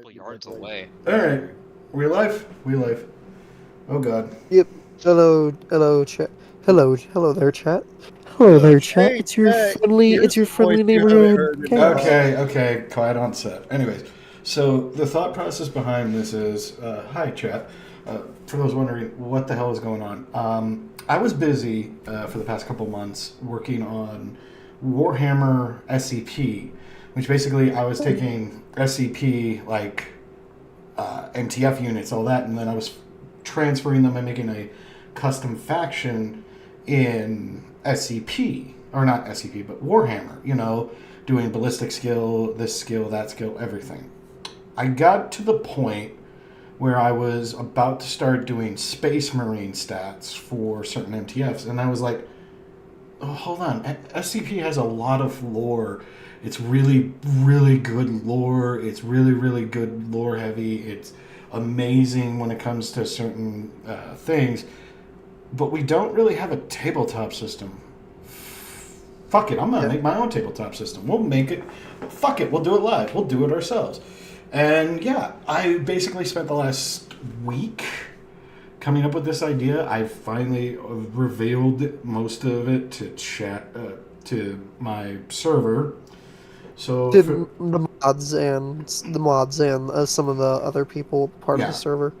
couple yards away. Alright. We live? We live. Oh god. Yep. Hello, chat. Hello there, chat. Hello there, chat. Hey, It's your hey, friendly, here's it's your the voice friendly you haven't neighborhood heard in a chaos. while. Okay, quiet on set. Anyways, so the thought process behind this is, hi chat. For those wondering what the hell is going on, I was busy for the past couple months working on Warhammer SCP, which basically I was taking SCP like MTF units, all that, and then I was transferring them and making a custom faction in SCP, or not SCP, but Warhammer, you know, doing ballistic skill, this skill, that skill, everything. I got to the point where I was about to start doing Space Marine stats for certain MTFs, and I was like, oh, hold on, SCP has a lot of lore. It's really, really good lore. It's really, really good lore heavy. It's amazing when it comes to certain things. But we don't really have a tabletop system. Fuck it, I'm going to make my own tabletop system. We'll make it. Fuck it, we'll do it live. We'll do it ourselves. And yeah, I basically spent the last week coming up with this idea. I finally revealed most of it to chat, to my server. So Did the mods and some of the other people part of the server.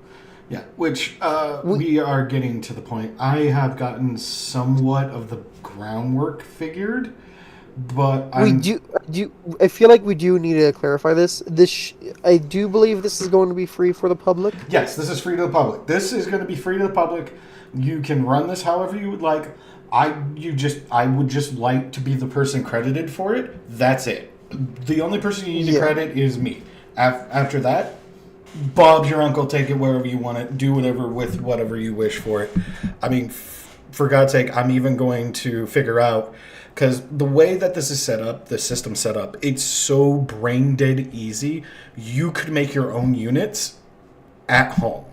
Yeah, which we are getting to the point. I have gotten somewhat of the groundwork figured, but I feel like we do need to clarify this. I do believe this is going to be free for the public. Yes, this is free to the public. This is going to be free to the public. You can run this however you would like. I would just like to be the person credited for it. That's it. The only person you need to credit is me. After that, Bob's your uncle. Take it wherever you want it. Do whatever with whatever you wish for it. I mean, for God's sake, I'm even going to figure out, because the way that this is set up, the system set up, it's so brain dead easy. You could make your own units at home.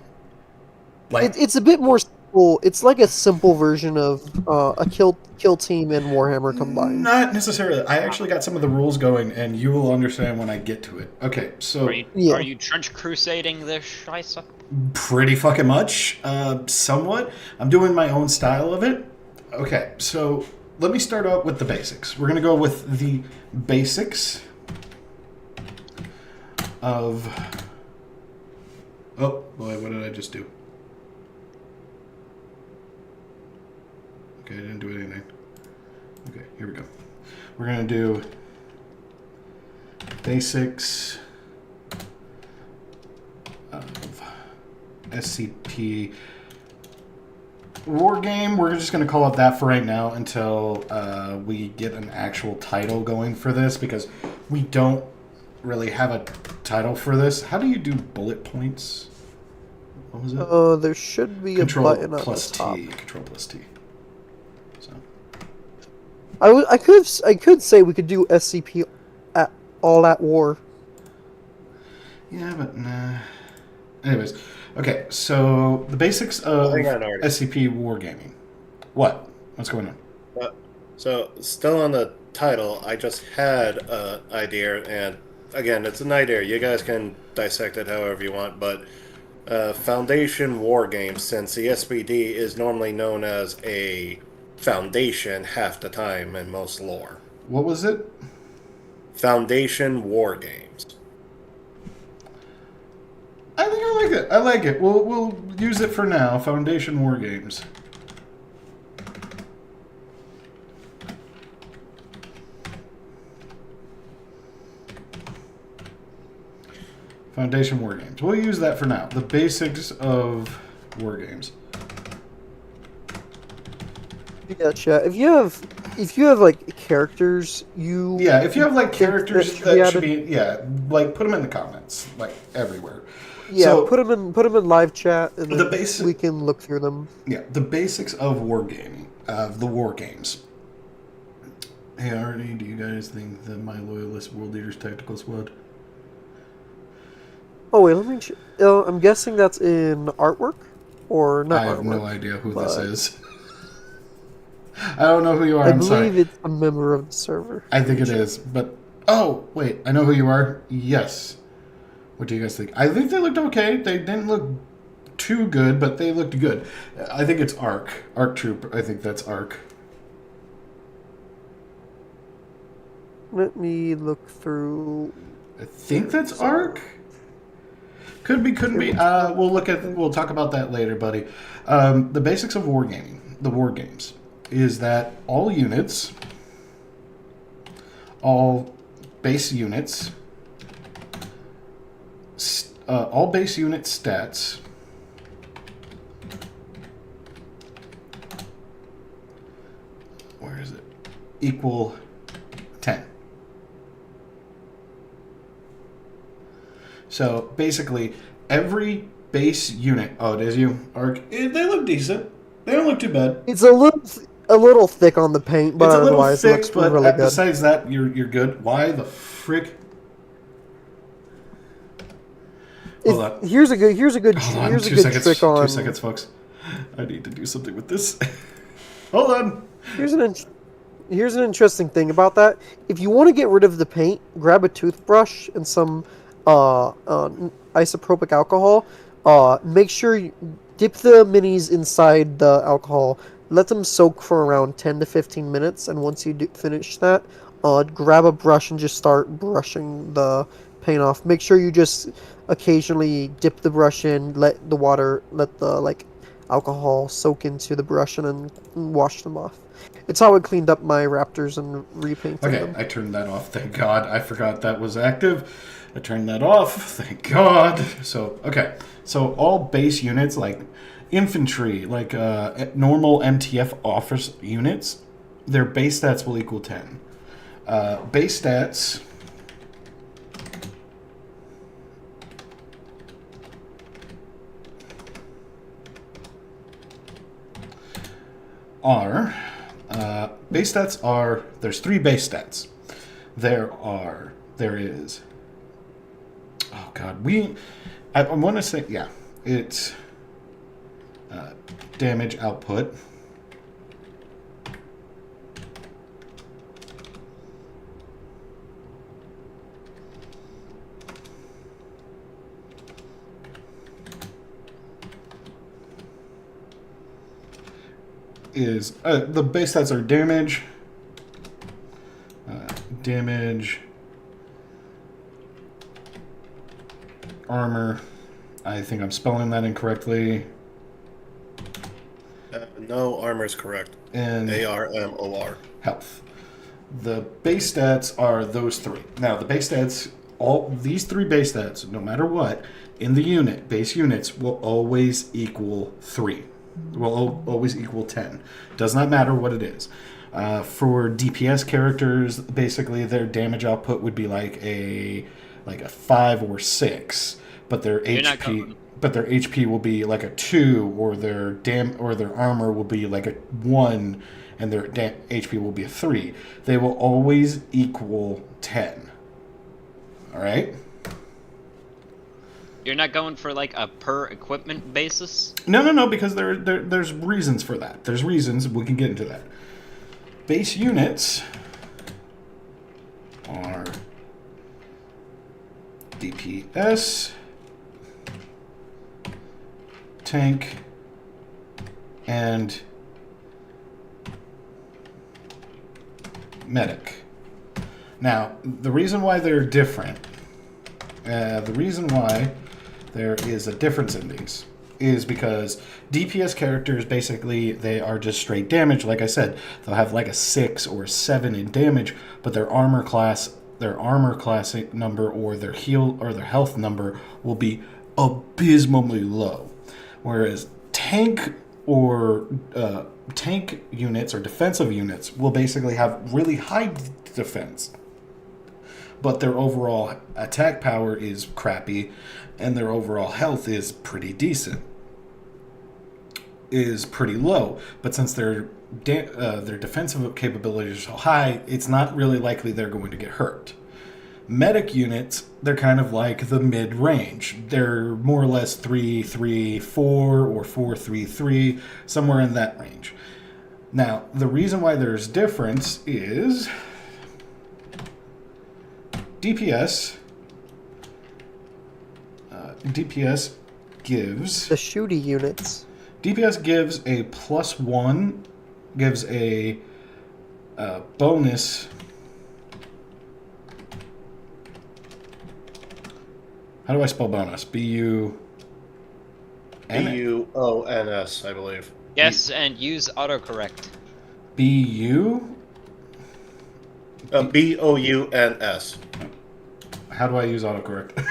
Like it's a bit more simple. It's like a simple version of a kill team and Warhammer combined. Not necessarily. I actually got some of the rules going, and you will understand when I get to it. Okay, so are you trench crusading this scheisse? Pretty fucking much, somewhat. I'm doing my own style of it. Okay, so let me start out with the basics. We're gonna go with the basics of. Oh boy, what did I just do? Okay, I didn't do anything. Okay, here we go. We're going to do basics of SCP Wargame. We're just going to call it that for right now until we get an actual title going for this, because we don't really have a title for this. How do you do bullet points? What was it? There should be Control a button plus on the top. T. Control plus T. I could say we could do SCP at all at war. Yeah, but nah. Anyways, okay. So the basics of SCP Wargaming. What's going on? So still on the title, I just had an idea, and again, it's an idea. You guys can dissect it however you want, but Foundation Wargames, since the SPD is normally known as a Foundation half the time in most lore. What was it? Foundation Wargames. I think I like it. I like it. We'll use it for now. Foundation Wargames. Foundation Wargames. We'll use that for now. The basics of Wargames. Yeah, chat. If you have like characters, if you have like characters that should be like put them in the comments, like everywhere. Yeah, so, put them in live chat, and then we can look through them. Yeah, the basics of wargaming, of the war games. Hey, Artie, do you guys think that My Loyalist World Leaders Tactical Squad? Oh wait, let me. I'm guessing that's in artwork, or not. I have artwork, no idea who this is. I don't know who you are. I I'm believe sorry. it's a member of the server. I think it is, but oh wait, I know who you are. Yes, What do you guys think? I think they looked okay. They didn't look too good, but they looked good. I think it's Arc Troop. I think that's Arc. Let me look through. I think that's Arc. Could be, couldn't be. We'll talk about that later, buddy. The basics of wargaming, the war games, is that all units, all base units, all base unit stats where is it? Equal 10. So basically, every base unit. Oh, it is you, Arc. They look decent. They don't look too bad. It's a little thick on the paint, but It's a little otherwise thick, it looks but really good. besides that, you're good. Why the frick? Hold on. Here's a good Hold on, here's a 2 good seconds. trick on. 2 seconds, folks. I need to do something with this. Hold on. Here's an interesting thing about that. If you want to get rid of the paint, grab a toothbrush and some isopropyl alcohol. Make sure you dip the minis inside the alcohol. Let them soak for around 10 to 15 minutes, and once you finish that, grab a brush and just start brushing the paint off. Make sure you just occasionally dip the brush in, let the alcohol soak into the brush, and then wash them off. It's how I cleaned up my Raptors and repainted them. Okay, I turned that off. Thank God. I forgot that was active. I turned that off. Thank God. So, okay. So all base units, like infantry, like normal MTF office units, their base stats will equal 10. Base stats are there's 3 base stats. There is oh god, I want to say, yeah, it's damage output, is the base stats are damage, armor. I think I'm spelling that incorrectly. No, armor is correct. And ARMOR. Health. The base stats are those 3. Now, the base stats, all these 3 base stats, no matter what, in the unit, base units will always equal 3. Will always equal 10. Does not matter what it is. For DPS characters, basically their damage output would be like a 5 or 6, but their HP will be like a 2, or their armor will be like a 1, and their HP will be a 3. They will always equal 10. All right? You're not going for like a per equipment basis? No, because there's reasons for that. There's reasons. We can get into that. Base units are DPS, tank, and medic. Now, the reason why they're different, the reason why there is a difference in these is because DPS characters, basically, they are just straight damage. Like I said, they'll have like a 6 or 7 in damage, but their armor class number, or their heal or their health number will be abysmally low. Whereas tank units or defensive units will basically have really high defense, but their overall attack power is crappy, and their overall health is pretty decent, is pretty low. But since their defensive capabilities are so high, it's not really likely they're going to get hurt. Medic units, they're kind of like the mid-range. They're more or less 3-3-4 or 4-3-3, somewhere in that range. Now, the reason why there's difference is DPS DPS gives The shooty units. DPS gives a +1, gives a bonus. How do I spell bonus? B-U-N? B-U-O-N-S, I believe. Yes, and use autocorrect. B-U? B-O-U-N-S. How do I use autocorrect?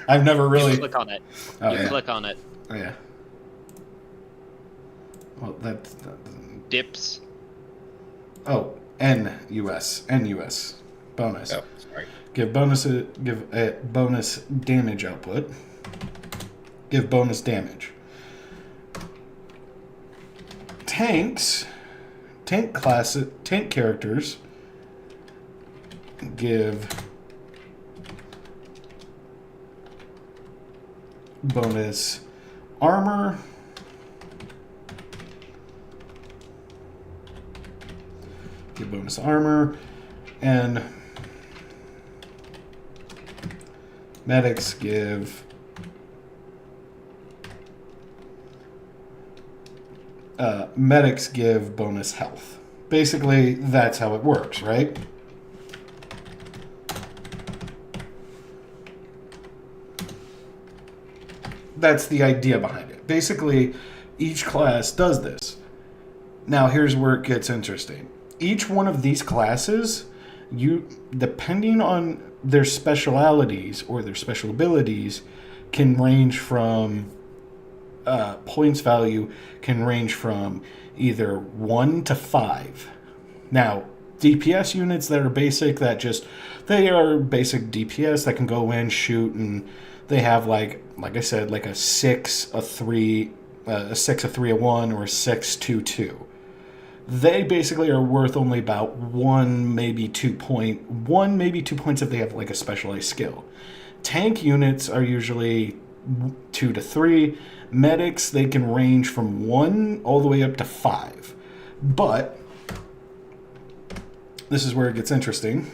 I've never really... You click on it. Oh, you yeah. click on it. Oh, yeah. Well, that Dips. Oh, N-U-S. N-U-S. Bonus. Oh, sorry. Give a bonus damage output. Give bonus damage. Tank characters give bonus armor. Give bonus armor, and medics give bonus health. Basically, that's how it works, right? That's the idea behind it. Basically, each class does this. Now, here's where it gets interesting. Each one of these classes, depending on their specialities or their special abilities, can range from points value can range from either 1 to 5. Now, DPS units that are basic, they are basic DPS that can go in, shoot, and they have like I said, like a 6, a 3, a 6, a 3, a 1, or a 6, 2, 2. They basically are worth only about 1, maybe 2 points if they have like a specialized skill. Tank units are usually 2 to 3. Medics, they can range from 1 all the way up to 5. But this is where it gets interesting.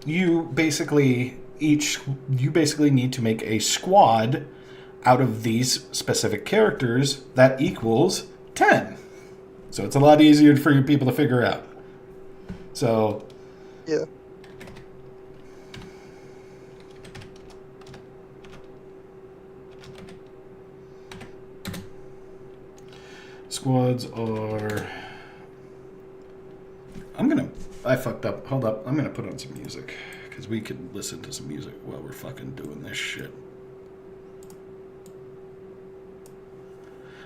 You basically need to make a squad out of these specific characters that equals 10. So it's a lot easier for you people to figure out. So Yeah. squads are... I fucked up. Hold up. I'm gonna put on some music, because we can listen to some music while we're fucking doing this shit.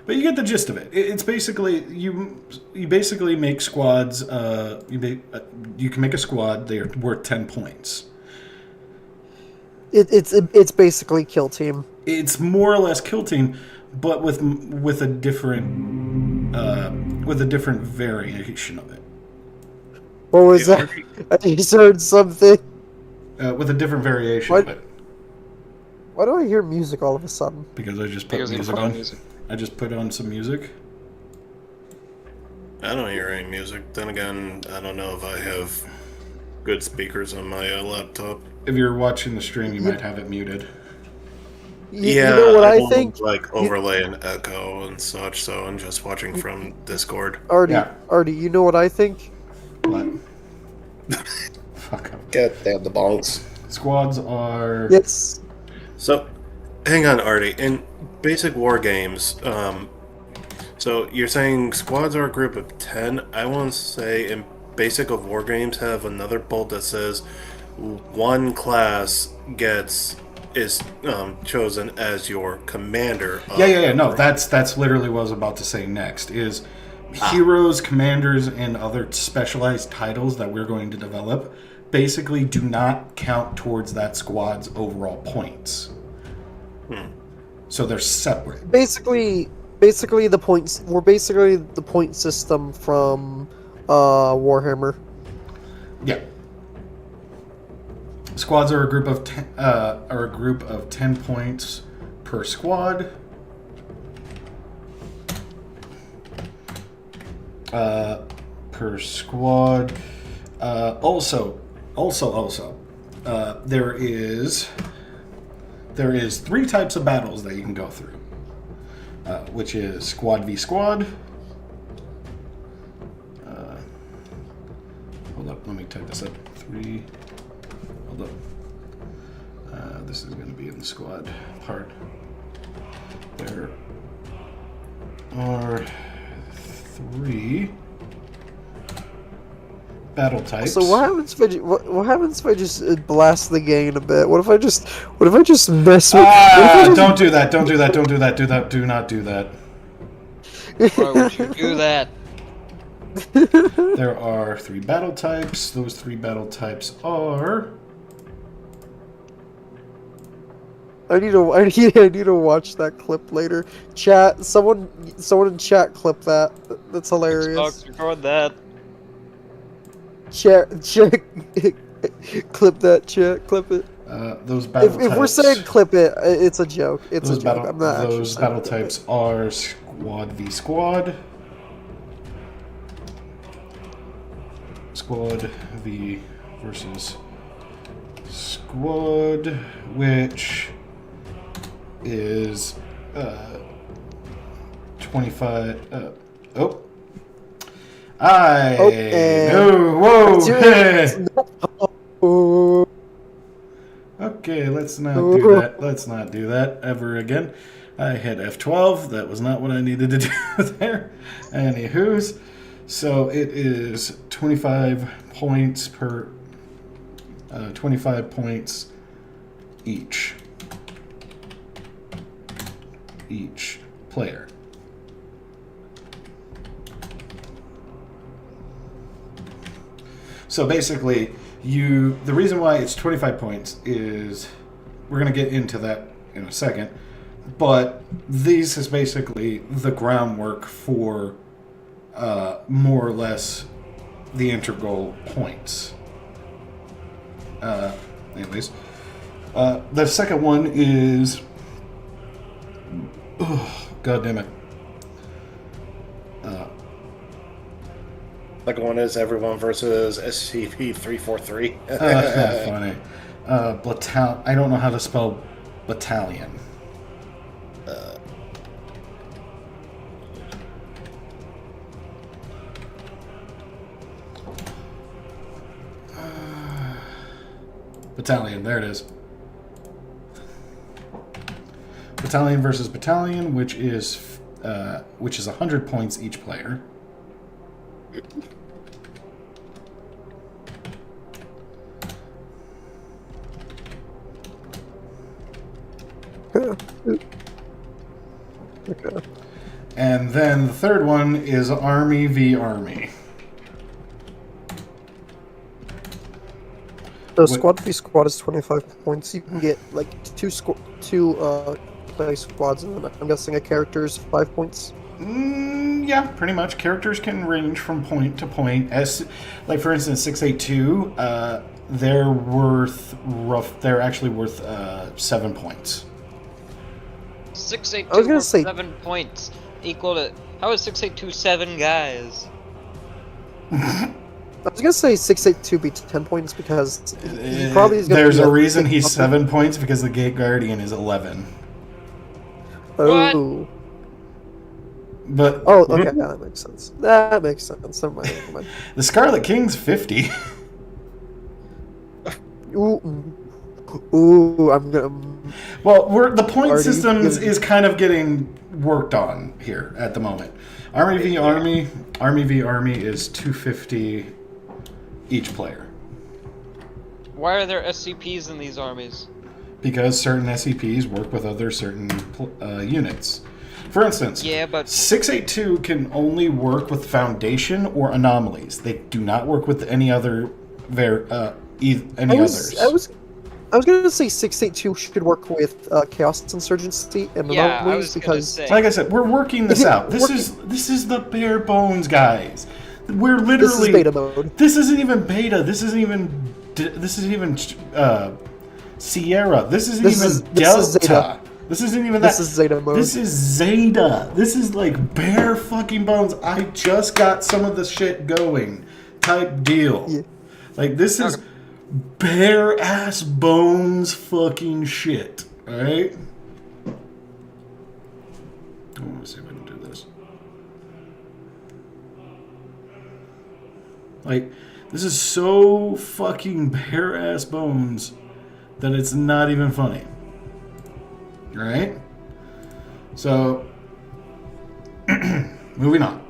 But you get the gist of it. It's basically you basically make squads. You can make a squad. They're worth 10 points. It's basically Kill Team. It's more or less Kill Team, but with a different variation of it. What was that? I just heard something. With a different variation What? of it. Why do I hear music all of a sudden? Because I just put music on. I just put on some music. I don't hear any music. Then again, I don't know if I have good speakers on my laptop. If you're watching the stream, you might have it muted. You know what I won't, think? like overlay and echo and such. So I'm just watching from Discord. Artie, you know what I think? What? Fuck up. Get damn the bonks. Squads are... Yes. So, hang on, Artie. In basic war games, so you're saying squads are a group of 10. I want to say in basic of war games have another bolt that says one class is chosen as your commander. Yeah. No, that's literally what I was about to say next. Is heroes, commanders, and other specialized titles that we're going to develop basically do not count towards that squad's overall points. So they're separate. Basically the points. We're basically the point system from Warhammer. Yeah. Squads are a group of 10 points per squad. Also, there is 3 types of battles that you can go through, which is squad v squad. Hold up, let me type this up. 3. Hold up. This is going to be in the squad part. There are 3 battle types. So what happens if what happens if I just blast the game a bit? What if I just mess with? Don't do that! Don't do that! Don't do that! Do not do that. Why would you do that? There are 3 battle types. Those 3 battle types are. I need to watch that clip later. Chat, someone in chat clip that. That's hilarious. Xbox, record that. Chat, clip that. Chat, clip it. Those battle types. If we're saying clip it, it's a joke. It's those a joke. battle, I'm not. those battle types are squad v squad. Squad v versus squad, which is 25. Whoa! Okay, let's not do that. Let's not do that ever again. I hit F12. That was not what I needed to do there. Anywho's, so it is 25 points per. 25 points each player. So basically, the reason why it's 25 points is, we're going to get into that in a second, but this is basically the groundwork for more or less the integral points. Anyways, the second one is, God damn it. Second one is everyone versus SCP 343. Funny. I don't know how to spell battalion. Battalion, there it is. Battalion versus battalion, which is 100 points each player. Okay. And then the third one is Army v Army. So squad v squad is 25 points. You can get like two play squads, and I'm guessing a character is 5 points. Yeah, pretty much. Characters can range from point to point. Like for instance, 682. They're actually worth 7 points. 682 I was gonna for say 7 points equal to. How is 682 7 guys? I was gonna say 682 beats 10 points because he probably is gonna. There's a reason he's 7 points, because the Gate Guardian is 11. Oh. But okay, yeah, that makes sense. That makes sense. Never mind. Never mind. The Scarlet King's 50. Ooh, I'm gonna. Well, the point systems is kind of getting worked on here at the moment. Army v Army is 250 each player. Why are there SCPs in these armies? Because certain SCPs work with other certain units. For instance, yeah, but 682 can only work with Foundation or Anomalies. They do not work with any other others. I was gonna say 682 should work with Chaos Insurgency and Anomalies because, like I said, we're working this out. This is the bare bones, guys. We're literally. This is beta mode. This isn't even beta. This isn't even Sierra. This isn't even Delta. This isn't even that. This is Zeta mode. This is Zeta. This is like bare fucking bones. I just got some of the shit going type deal. Yeah. Like this is bare ass bones fucking shit. Alright? I want to see if I can do this. Like, this is so fucking bare ass bones that it's not even funny. Alright? So, moving on.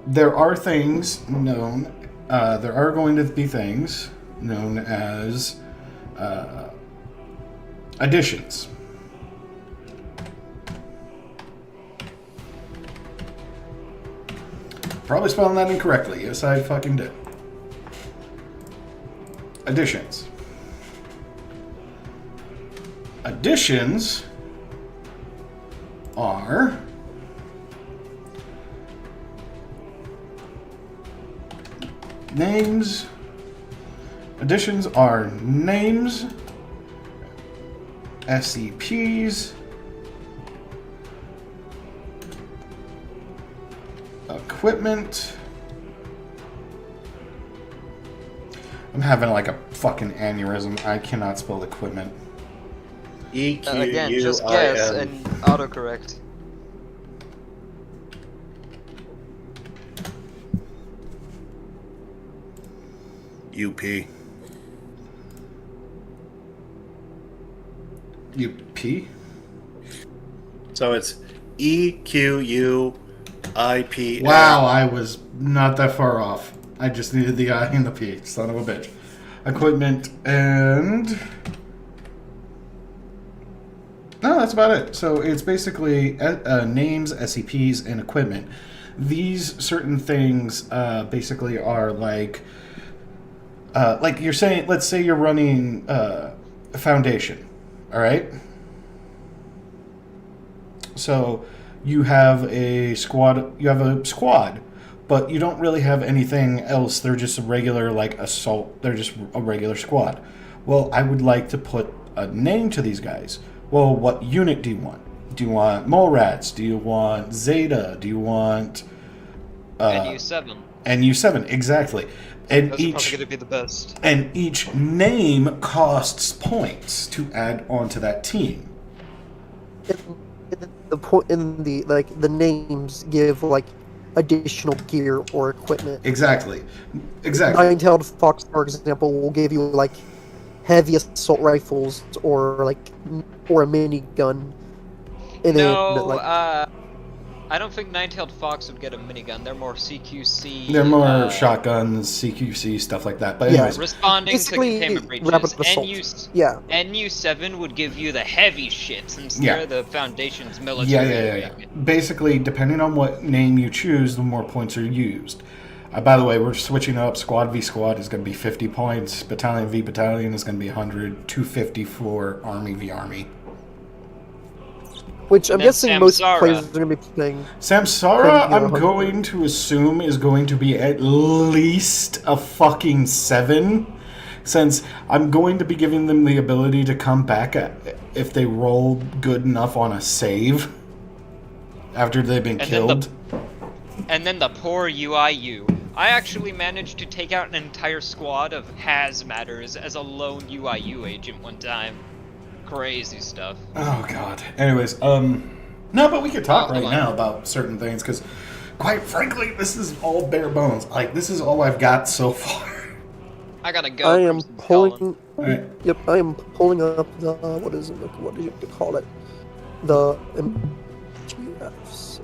There are things known, there are going to be things known as additions. Probably spelling that incorrectly. Yes, I fucking did. Additions. Additions are names. Additions are names, SCPs, equipment. I'm having like a fucking aneurysm. I cannot spell equipment. EQUIM. Again, just guess and autocorrect. UP. UP? So it's EQUIP. Wow, I was not that far off. I just needed the I and the P. Son of a bitch. Equipment and... No, that's about it. So it's basically names, SCPs, and equipment. These certain things basically are like you're saying, let's say you're running a foundation, all right? So you have a squad, but you don't really have anything else. They're just a regular, like, assault. They're just a regular squad. Well, I would like to put a name to these guys. Well, what unit do you want? Do you want mole rats? Do you want Zeta? Do you want... NU7. NU7, exactly. And Those are probably going to be the best. And each name costs points to add onto that team. The point in the the names give like additional gear or equipment. Exactly. Nine-tailed fox, for example, will give you like heavy assault rifles or a minigun. No, I don't think Nine-tailed fox would get a minigun. They're more CQC. They're more shotguns, CQC, stuff like that. But anyways, responding to containment breaches. NU7 would give you the heavy shit since they're the Foundation's military. Yeah. Basically, depending on what name you choose, the more points are used. By the way, we're switching up. Squad v squad is going to be 50 points. Battalion v battalion is going to be 100. 250 for Army v Army. Which I'm guessing most players are going to be playing. Samsara, I'm going to assume, is going to be at least a fucking 7. Since I'm going to be giving them the ability to come back if they roll good enough on a save. After they've been killed. And then the poor UIU. I actually managed to take out an entire squad of hazmatters as a lone UIU agent one time. Crazy stuff. Oh god. Anyways, no, but we could talk right now about certain things, because quite frankly, this is all bare bones. Like, this is all I've got so far. I gotta go. I am pulling... Right. Yep, I am pulling up the... What do you call it? The...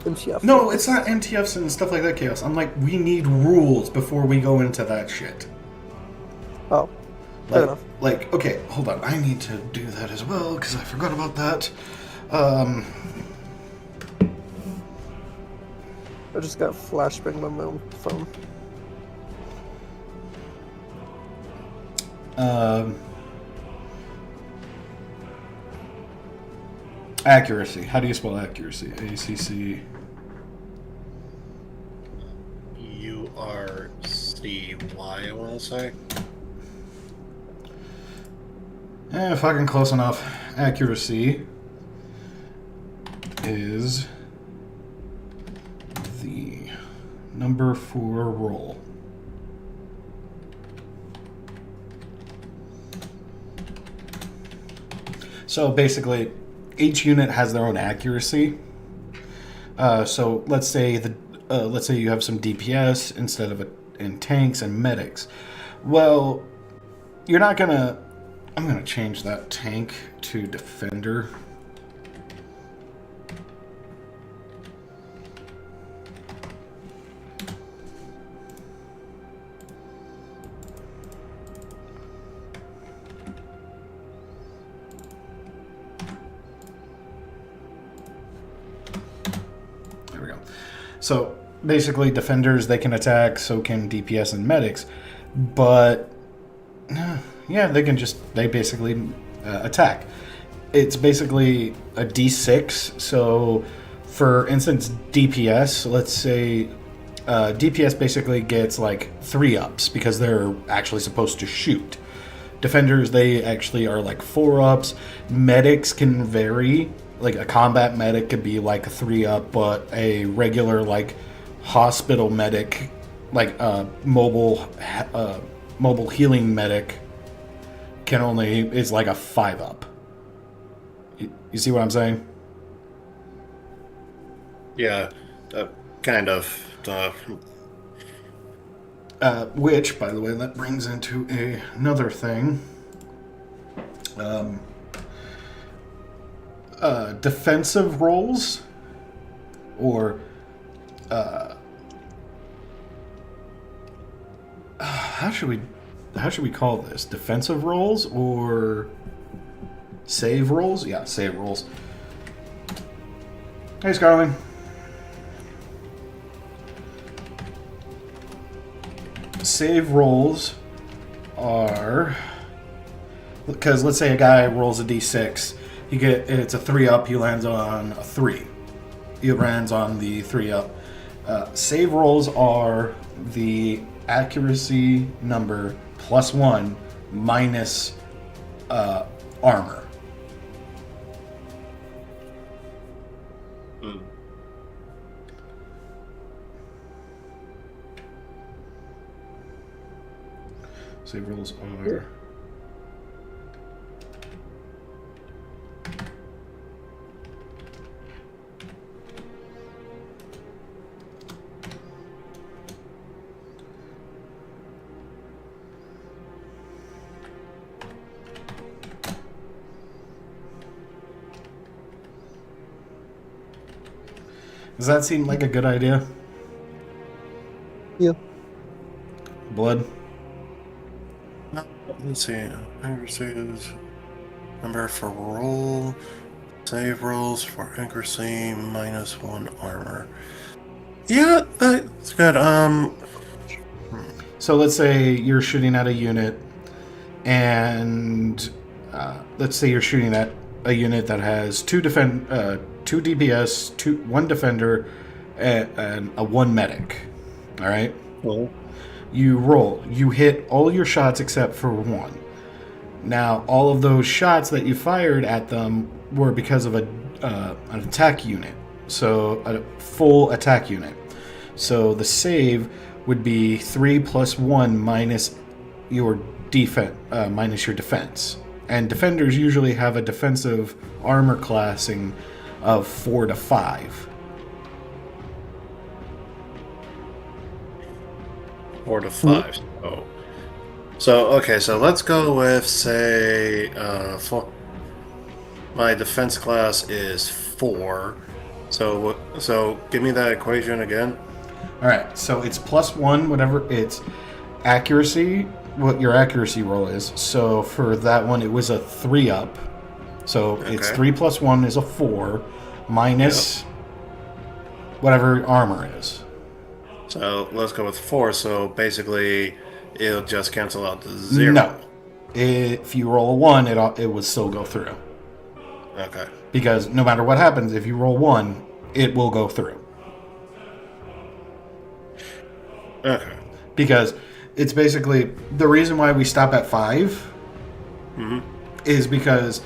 MTF. No, it's not MTFs and stuff like that, Chaos. I'm like, we need rules before we go into that shit. Oh. Fair enough. Like, okay, hold on. I need to do that as well, because I forgot about that. I just got a flashbang on my own phone. Accuracy. How do you spell accuracy? ACC. URCY, I want to say. Fucking close enough. Accuracy is the number for roll. So basically, each unit has their own accuracy. So let's say you have some DPS instead of in tanks and medics. Well, you're not gonna. I'm gonna change that tank to defender. There we go. So basically, defenders, they can attack, so can DPS and medics, but yeah, they basically attack. It's basically a D6. So, for instance, DPS, let's say DPS basically gets like 3-ups because they're actually supposed to shoot. Defenders, they actually are like 4-ups. Medics can vary. Like a combat medic could be like a 3-up, but a regular like hospital medic, like mobile healing medic, is like a 5-up. You see what I'm saying? Yeah, kind of. Which, by the way, that brings into another thing. Defensive roles, or how should we call this? Defensive roles or save roles? Yeah, save roles. Hey, Scarling. Save rolls are, because let's say a guy rolls a d6, it's a 3-up, he lands on a 3. He lands on the 3-up. Save rolls are the accuracy number +1 minus armor. Save rolls are... Does that seem like a good idea? Yeah. Blood? Let's see. Accuracy is number for roll. Save rolls for accuracy -1 armor. Yeah, that's good. So let's say you're shooting at a unit, and let's say you're shooting at a unit that has 2 DPS, 1 defender, and a 1 medic. All right. Well, You roll. You hit all your shots except for 1. Now, all of those shots that you fired at them were because of an attack unit. So, a full attack unit. So, the save would be 3 + 1 minus your defense. And defenders usually have a defensive armor classing of 4 to 5. 4 to 5. So okay. So let's go with say my defense class is 4. So give me that equation again. All right, so it's +1, whatever it's accuracy, what your accuracy roll is. So for that one, it was a 3-up. So it's 3 + 1 is a 4, minus whatever armor is. So let's go with 4. So basically, it'll just cancel out to 0. No, if you roll a 1, it would still go through. Okay. Because no matter what happens, if you roll 1, it will go through. Okay. Because it's basically the reason why we stop at 5 is because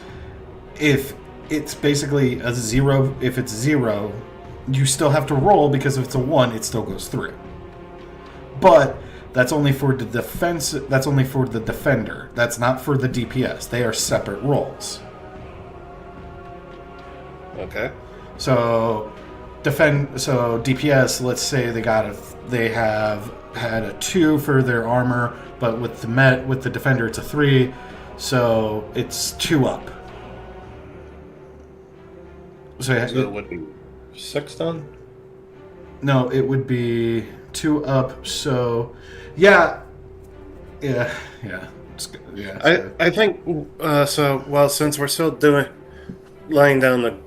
if it's basically a 0, if it's 0, you still have to roll, because if it's a 1, it still goes through. But that's only for the defense. That's only for the defender. That's not for the DPS. They are separate rolls. Okay. So DPS, let's say they have had a 2 for their armor, but with the defender it's a 3, so it's 2 up. So it would be 6 then? No, it would be 2 up. So yeah. It's good. Yeah. I think so. Well, since we're still laying down the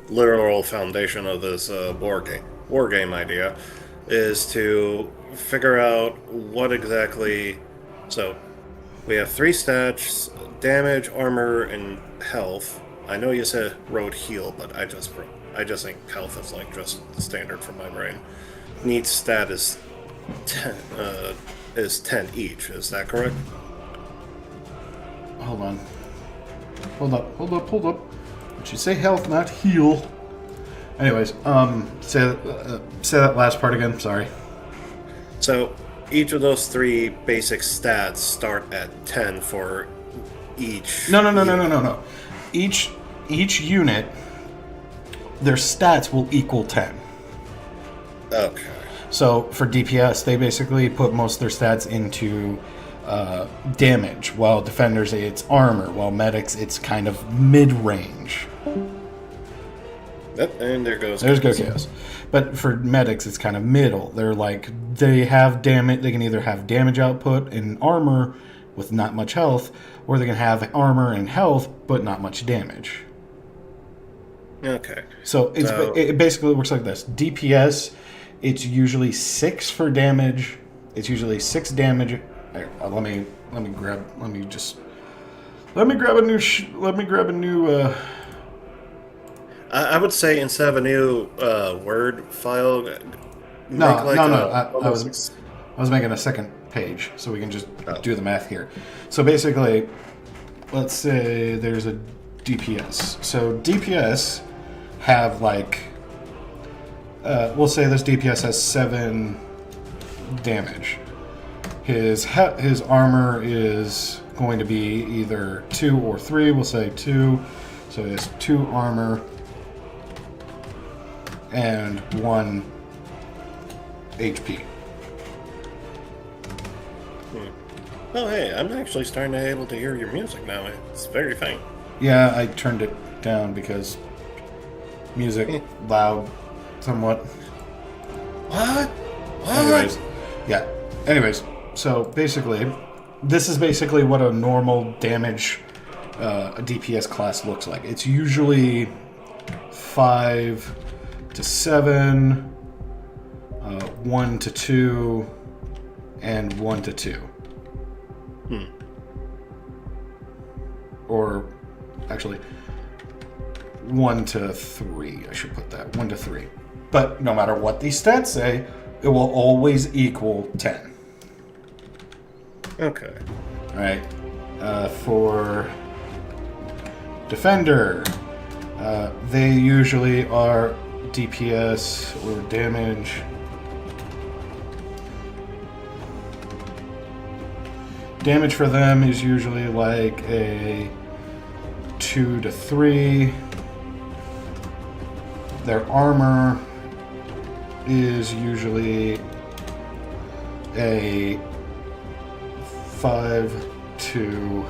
literal foundation of this war game idea, is to figure out what exactly. So we have 3 stats: damage, armor, and health. I know you said road heal, but I just think health is like just standard for my brain. Neat stat is 10 each. Is that correct? Hold on. Hold up. Did you say health, not heal? Anyways, say that last part again. Sorry. So each of those 3 basic stats start at 10 for each. No. Each unit, their stats will equal 10. Okay. So for DPS, they basically put most of their stats into damage, while defenders it's armor, while medics it's kind of mid-range. Yep, and there goes Chaos. But for medics it's kind of middle. They have damage. They can either have damage output and armor with not much health, or they can have armor and health but not much damage. Okay. So it basically works like this. DPS, it's usually 6 for damage. It's usually 6 damage. Let me grab a new. I would say instead of a new Word file, I was making a second page so we can just do the math here. So basically, let's say there's a DPS. So DPS have we'll say this DPS has 7 damage. His armor is going to be either 2 or 3. We'll say 2. So he has 2 armor and 1 HP. Oh, hey, I'm actually starting to be able to hear your music now. It's very faint. Yeah, I turned it down because music loud somewhat. What? Anyways, so basically, this is basically what a normal damage a DPS class looks like. It's usually 5 to 7, 1 to 2, and 1 to 2. Or actually 1 to 3, I should put that. 1 to 3. But no matter what these stats say, it will always equal 10. Okay. Alright. For Defender, they usually are DPS or damage. Damage for them is usually like a 2 to 3. Their armor is usually a 5 to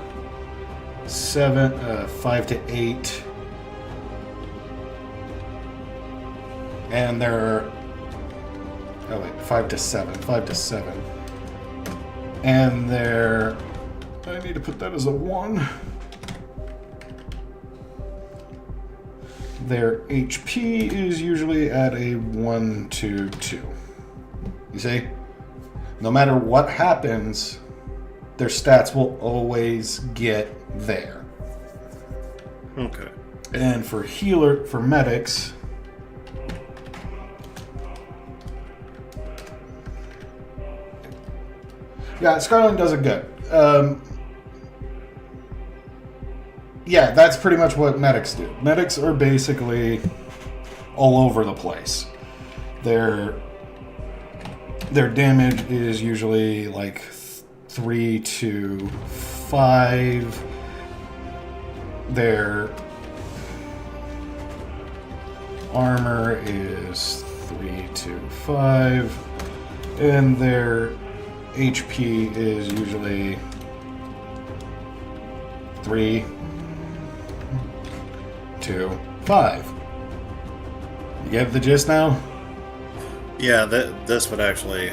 7, 5 to 8. And they're 5 to 7. 5 to 7. And they're, I need to put that as a 1. Their HP is usually at a 1 to 2. You see? No matter what happens, their stats will always get there. Okay. And for medics, yeah, Skyline does it good. Yeah, that's pretty much what medics do. Medics are basically all over the place. Their damage is usually like 3 to 5. armor is 3 to 5, and their HP is usually 3 to 5. You get the gist now? Yeah, this would actually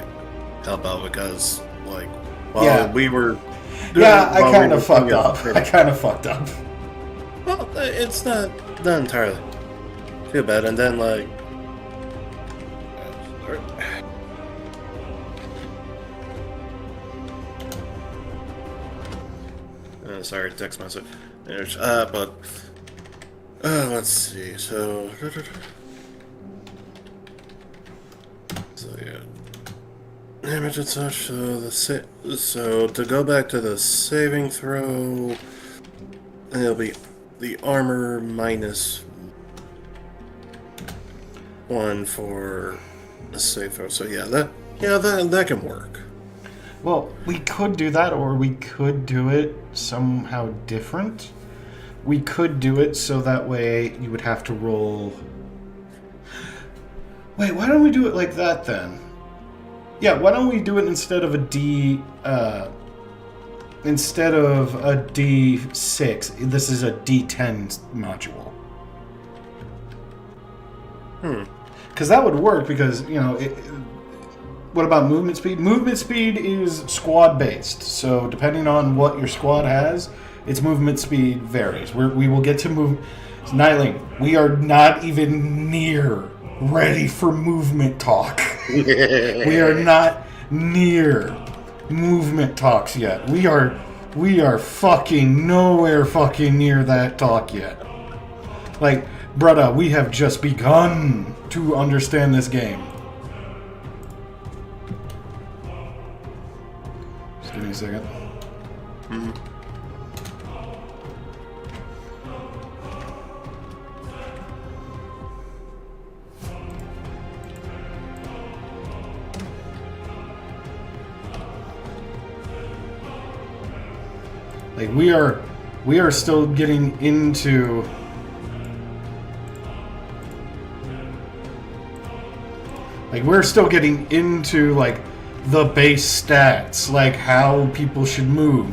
help out because, like, while we were... Yeah, I while kind we of were fucked up. I kind of fucked up. Well, it's not entirely too bad. And then, like... sorry, text message. But... let's see, so... So, yeah. Damage and such, so to go back to the saving throw, it'll be the armor minus 1 for a save throw. So yeah, that can work. Well, we could do that, or we could do it somehow different. We could do it so that way you would have to roll... Wait, why don't we do it like that then? Yeah, why don't we do it instead of a D6, this is a D10 module. Because that would work because, you know, what about movement speed? Movement speed is squad based, so depending on what your squad has, its movement speed varies. We will get to move... Nightling, we are not even near ready for movement talk. We are not near movement talks yet. We are fucking nowhere fucking near that talk yet. Like, brother, we have just begun to understand this game. Just give me a second. Like, we are still getting into... Like, we're still getting into, like, the base stats. Like, how people should move.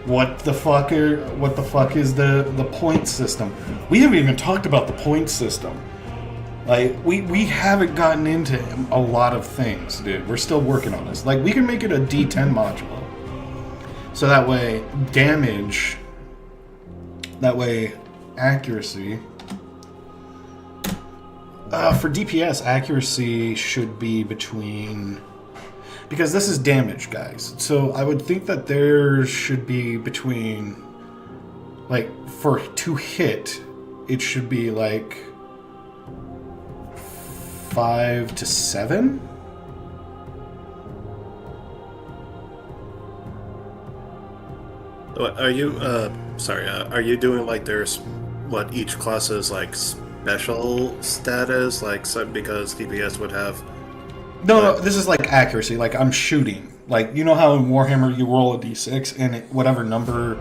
What the fuck is the point system? We haven't even talked about the point system. Like, we haven't gotten into a lot of things, dude. We're still working on this. Like, we can make it a D10 module. So that way, damage, that way, accuracy. For DPS, accuracy should be between... Because this is damage, guys. So I would think that there should be between... Like, to hit, it should be like... 5 to 7? Are you, are you doing, like, there's, what, each class is, like, special status? Like, so, because DPS would have... No, this is, like, accuracy. Like, I'm shooting. Like, you know how in Warhammer you roll a d6, and whatever number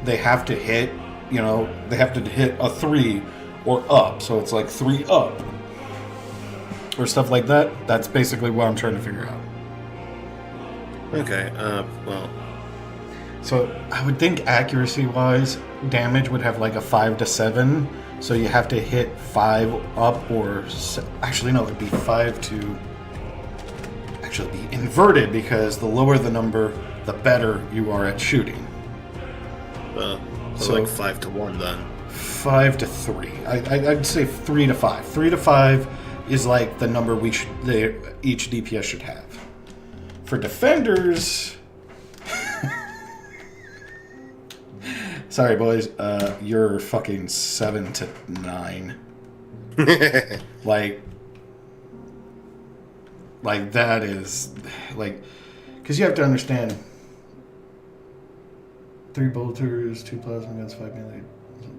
they have to hit, you know, they have to hit a 3 or up. So it's, like, 3 up. Or stuff like that. That's basically what I'm trying to figure out. Okay, well... So I would think accuracy-wise, damage would have like a 5 to 7. So you have to hit 5 up or... Actually, no, it would be 5 to... Actually, be inverted because the lower the number, the better you are at shooting. So like 5 to 1 then. 5 to 3. I'd say 3 to 5. 3 to 5 is like the number each DPS should have. For defenders... Sorry, boys. You're fucking 7 to 9. Like that is like, because you have to understand. 3 bolters, 2 plasma guns, 5 melee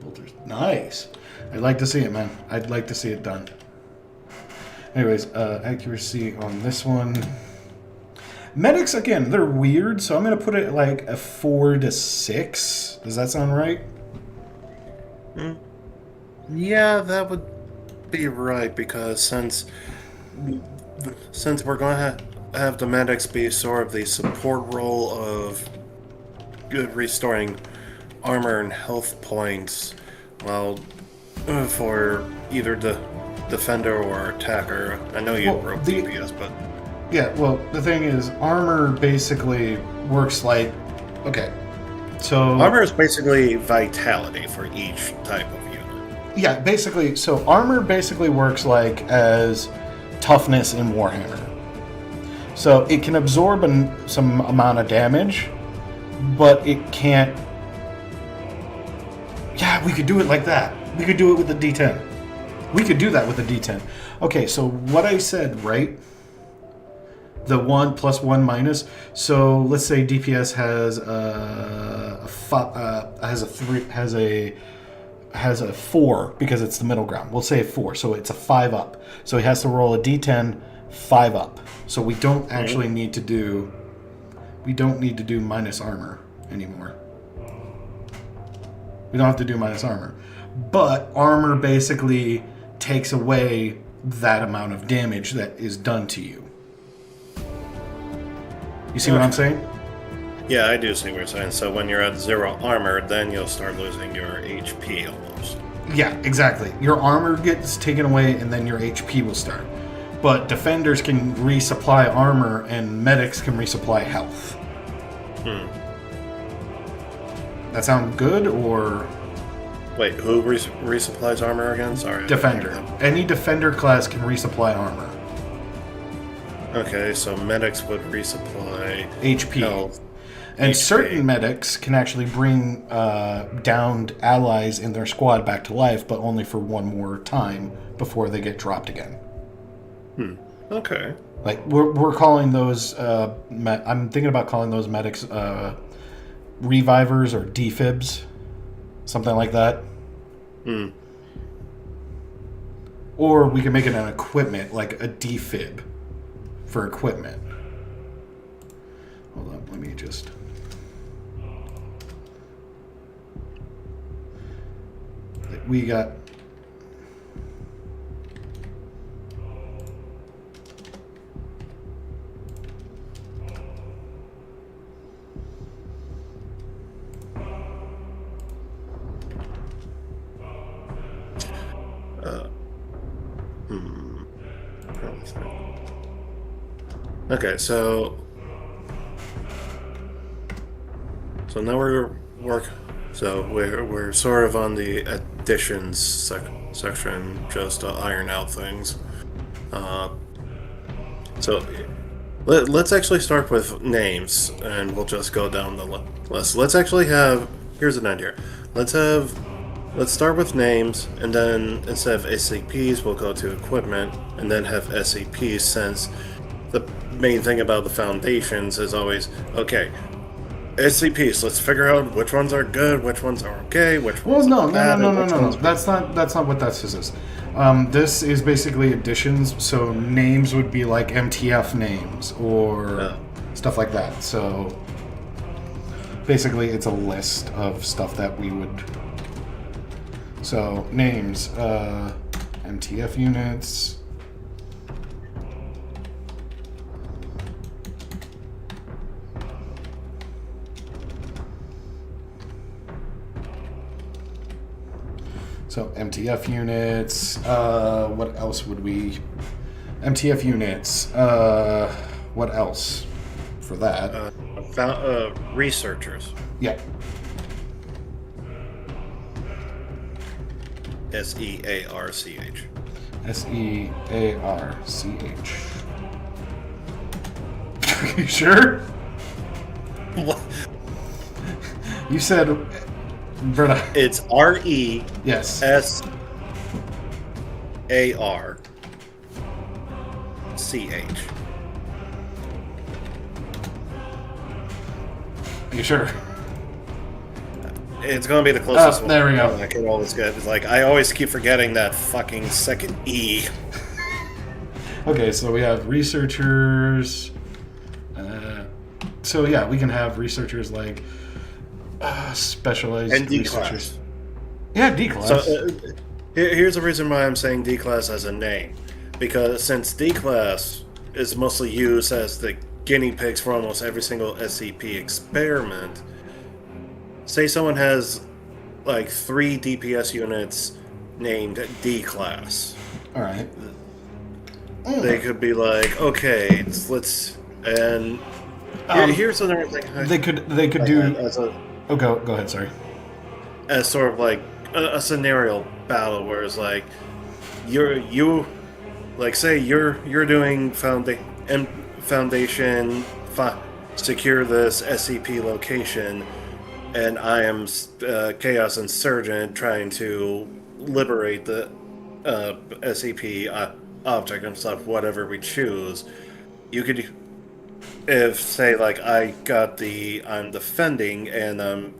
bolters. Nice. I'd like to see it, man. I'd like to see it done. Anyways, accuracy on this one. Medics, again, they're weird, so I'm going to put it like a 4 to 6. Does that sound right? Yeah, that would be right, because since we're going to have the medics be sort of the support role of good restoring armor and health points, well, for either the defender or attacker. I know you wrote DPS, but yeah. Well, the thing is, armor basically works like so armor is basically vitality for each type of unit. Yeah, basically. So armor basically works like as toughness in Warhammer. So it can absorb some amount of damage, but it can't. Yeah, we could do it like that. We could do it with the D10. We could do that with the D10. Okay, so what I said, right? The 1 plus 1 minus. So let's say DPS has a 4 because it's the middle ground. We'll say a 4, so it's a 5 up. So he has to roll a D10 5 up. So we don't actually need to do minus armor anymore. We don't have to do minus armor. But armor basically takes away that amount of damage that is done to you. You see what I'm saying? Yeah, I do see what you're saying. So when you're at 0 armor, then you'll start losing your HP almost. Yeah, exactly. Your armor gets taken away, and then your HP will start. But defenders can resupply armor, and medics can resupply health. That sound good, or... Wait, who resupplies armor again? Sorry. Defender. Any defender class can resupply armor. Okay, so medics would resupply HP. health. And HP. certain medics can actually bring downed allies in their squad back to life, but only for one more time before they get dropped again. Okay. Like, we're calling those... I'm thinking about calling those medics revivers or defibs. Something like that. Or we can make it an equipment, like a defib for equipment. Hold up, let me just... We got... Okay, so now we're sort of on the additions section, just to iron out things. So let's actually start with names, and we'll just go down the list. Let's actually have... Here's an idea. Let's start with names, and then instead of SCPs, we'll go to equipment, and then have SCPs, since the main thing about the foundations is always, okay, SCPs, let's figure out which ones are good, which ones are okay, which ones are bad. No. That's not what this is. This is basically additions, so names would be like MTF names or stuff like that. So basically it's a list of stuff that we would... So names, MTF units... So MTF units, what else would we... MTF units, what else for that? Researchers. Yeah. SEARCH. SEARCH. You sure? What? You said... Berta. It's RE. Yes. SARCH. Are you sure? It's gonna be the closest one. There we go. I can always get. It's like I always keep forgetting that fucking second E. Okay, so we have researchers. So yeah, we can have researchers like specialized and D researchers. class. Yeah, D class. So Here's the reason why I'm saying D-Class as a name. Because since D-Class is mostly used as the guinea pigs for almost every single SCP experiment, say someone has like 3 DPS units named D-Class. Alright. They could be like, okay, let's... And here's another thing. They could do... As a, Oh, go ahead, sorry. as sort of like a scenario battle where it's like say you're doing foundation secure this SCP location, and I am Chaos Insurgent trying to liberate the SCP object and stuff, whatever we choose. You could, if say like I'm defending and I'm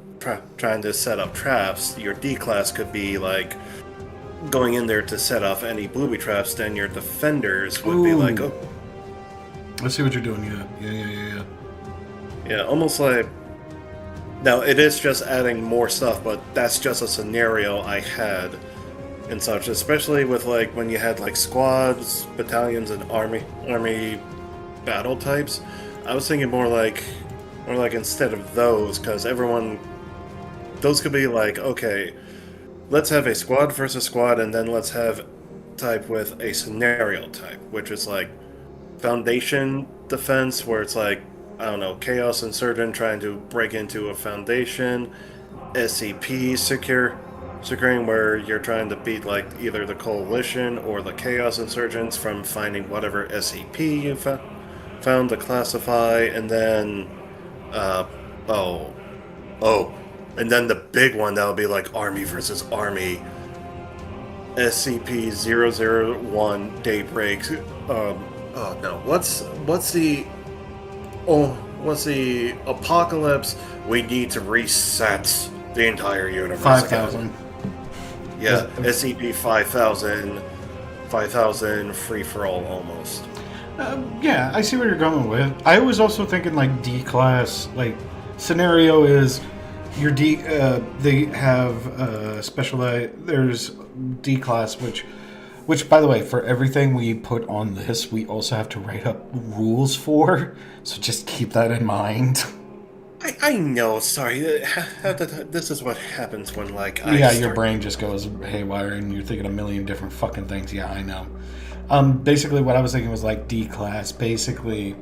trying to set up traps, your D-Class could be like going in there to set off any booby traps, then your defenders would be like, oh. I see what you're doing, yeah. Yeah, almost like... Now, it is just adding more stuff, but that's just a scenario I had and such, especially with like when you had like squads, battalions, and army battle types. I was thinking more like instead of those, because those could be like, okay, let's have a squad versus squad, and then let's have type with a scenario type, which is like Foundation defense, where it's like, I don't know, Chaos Insurgent trying to break into a Foundation, SCP securing, where you're trying to beat like either the Coalition or the Chaos Insurgents from finding whatever SCP you found to classify, and then and then the big one that would be like Army versus Army, SCP-001 Daybreak. What's the Apocalypse? We need to reset the entire universe. 5,000. Yeah, SCP-5000, 5,000 free for all almost. Yeah, I see where you're going with. I was also thinking like D-Class, like scenario is your D. They have specialized. There's D-Class, which by the way, for everything we put on this, we also have to write up rules for. So just keep that in mind. I know. Sorry, this is what happens when like your brain just goes haywire and you're thinking a million different fucking things. Yeah, I know. Basically, what I was thinking was like D-Class. Basically,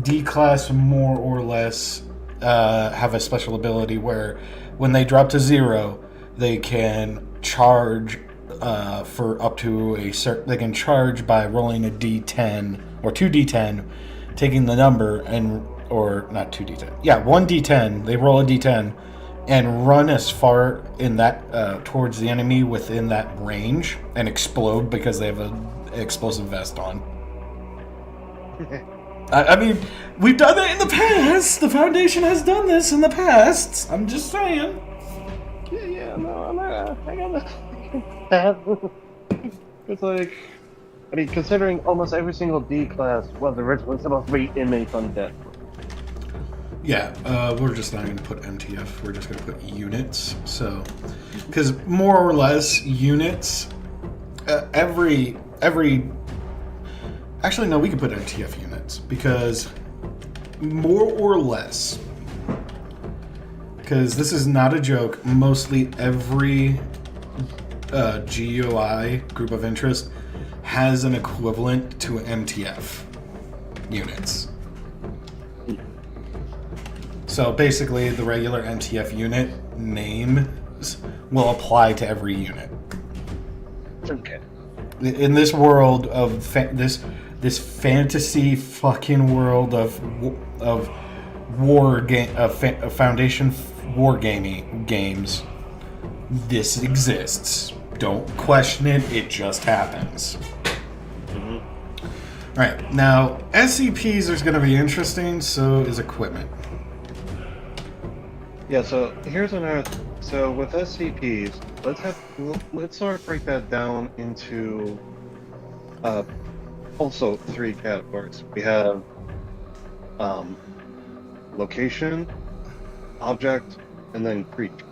D-Class more or less have a special ability where when they drop to 0, they can charge for up to a certain. They can charge by rolling a D10 or 2D10, taking the number or not 2D10. Yeah, 1D10. They roll a D10 and run as far in that towards the enemy within that range and explode because they have an explosive vest on. I mean, we've done it in the past. The Foundation has done this in the past. I'm just saying. It's like, I mean, considering almost every single D-Class was originally supposed to be inmates undead. Yeah, we're just not going to put MTF. We're just going to put units. So, because more or less units, every. Actually, no, we could put MTF units because more or less. Because this is not a joke. Mostly every GUI group of interest has an equivalent to MTF units. So basically, the regular MTF unit names will apply to every unit. Okay. In this world of this fantasy fucking world of Foundation wargaming games, this exists. Don't question it. It just happens. Mm-hmm. Right now, SCPs is going to be interesting. So is equipment. Yeah, so here's another. So with SCPs, let's sort of break that down into also 3 categories. We have location, object, and then creature.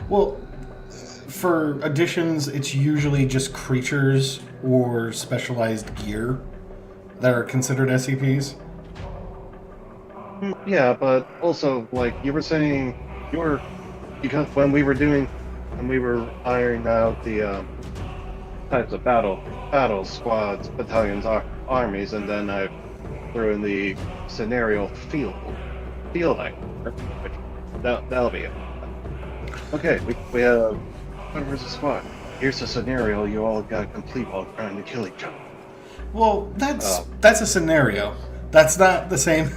Well, for additions, it's usually just creatures or specialized gear that are considered SCPs. Yeah, but also, like you were saying, because when we were ironing out the types of battle squads, battalions, armies, and then I threw in the scenario field which that'll be it. Okay, we have where's the squad? Here's the scenario you all got to complete while trying to kill each other. Well, that's a scenario. That's not the same.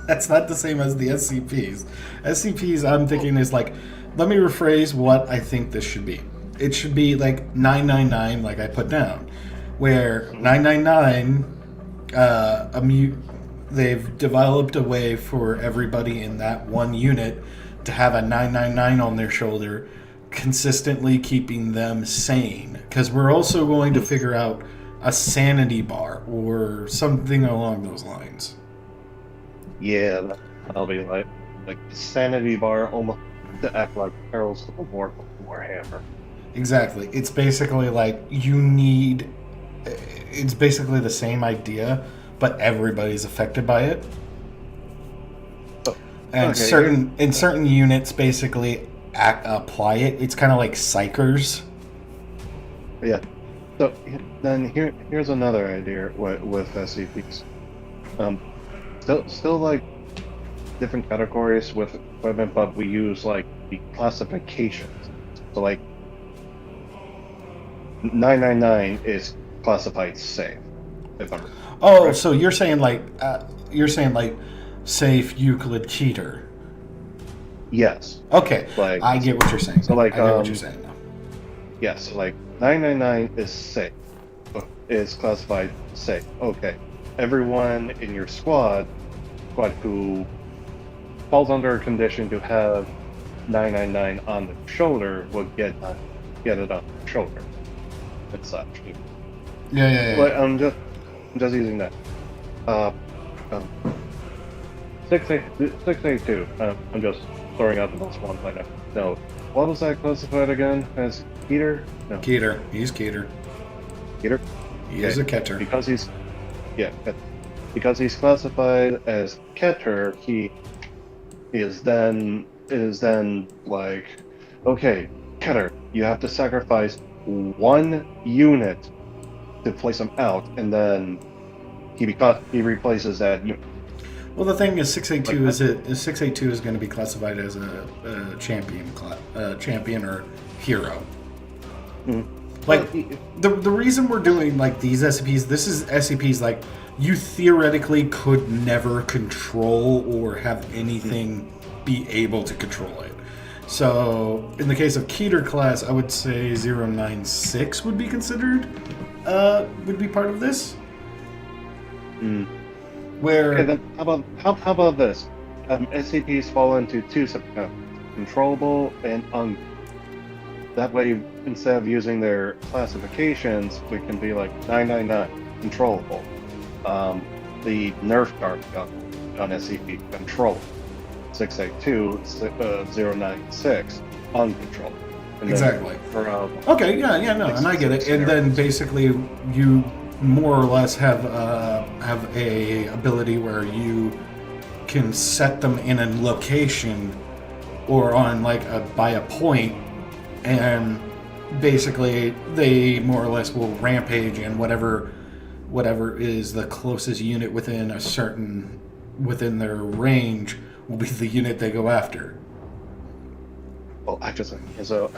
That's not the same as the SCPs. SCPs, I'm thinking, is like, let me rephrase what I think this should be. It should be like 999, like I put down, where 999, they've developed a way for everybody in that one unit to have a 999 on their shoulder, consistently keeping them sane. Because we're also going to figure out a sanity bar or something along those lines. Yeah, that'll be like sanity bar, almost to act like Perils of Warhammer. Exactly. It's basically like it's basically the same idea, but everybody's affected by it. Oh, And okay, certain units basically apply it. It's kind of like psychers. Yeah. So then here's another idea with SCPs. Still like different categories with equipment, but we use like the classifications. So like 999 is classified safe. If I'm Oh, right. so you're saying like safe Euclid Keter. Yes. Okay, Like I get what you're saying. so like I get what you're saying now. yes, like 999 is safe. Is classified safe. Okay. Everyone in your squad who falls under a condition to have 999 on the shoulder will get it on the shoulder and such. Yeah. But I'm just using that. 682. I'm just throwing out the most ones I know. No, what was that classified again? As Keter? No, Keter. He's Keter. Keter. He is a Keter. Because he's classified as Keter, he is then like, okay, Keter, you have to sacrifice one unit to place him out, and then he replaces that unit. Well, the thing is, 682 is going to be classified as a champion or hero. Mhm. Like the reason we're doing like these SCPs, this is SCPs like you theoretically could never control or have anything be able to control it. So in the case of Keter class, I would say 096 would be considered would be part of this. Mm. Where Okay, then how about this? SCPs fall into two controllable and that way, instead of using their classifications, we can be like 999 controllable. The Nerf dart gun on SCP controllable. 682 096 uncontrolled. And exactly. then Okay, yeah, no, and I get it. And then basically, you more or less have a ability where you can set them in a location or on like by a point, and basically they more or less will rampage, and whatever is the closest unit within their range will be the unit they go after. well, I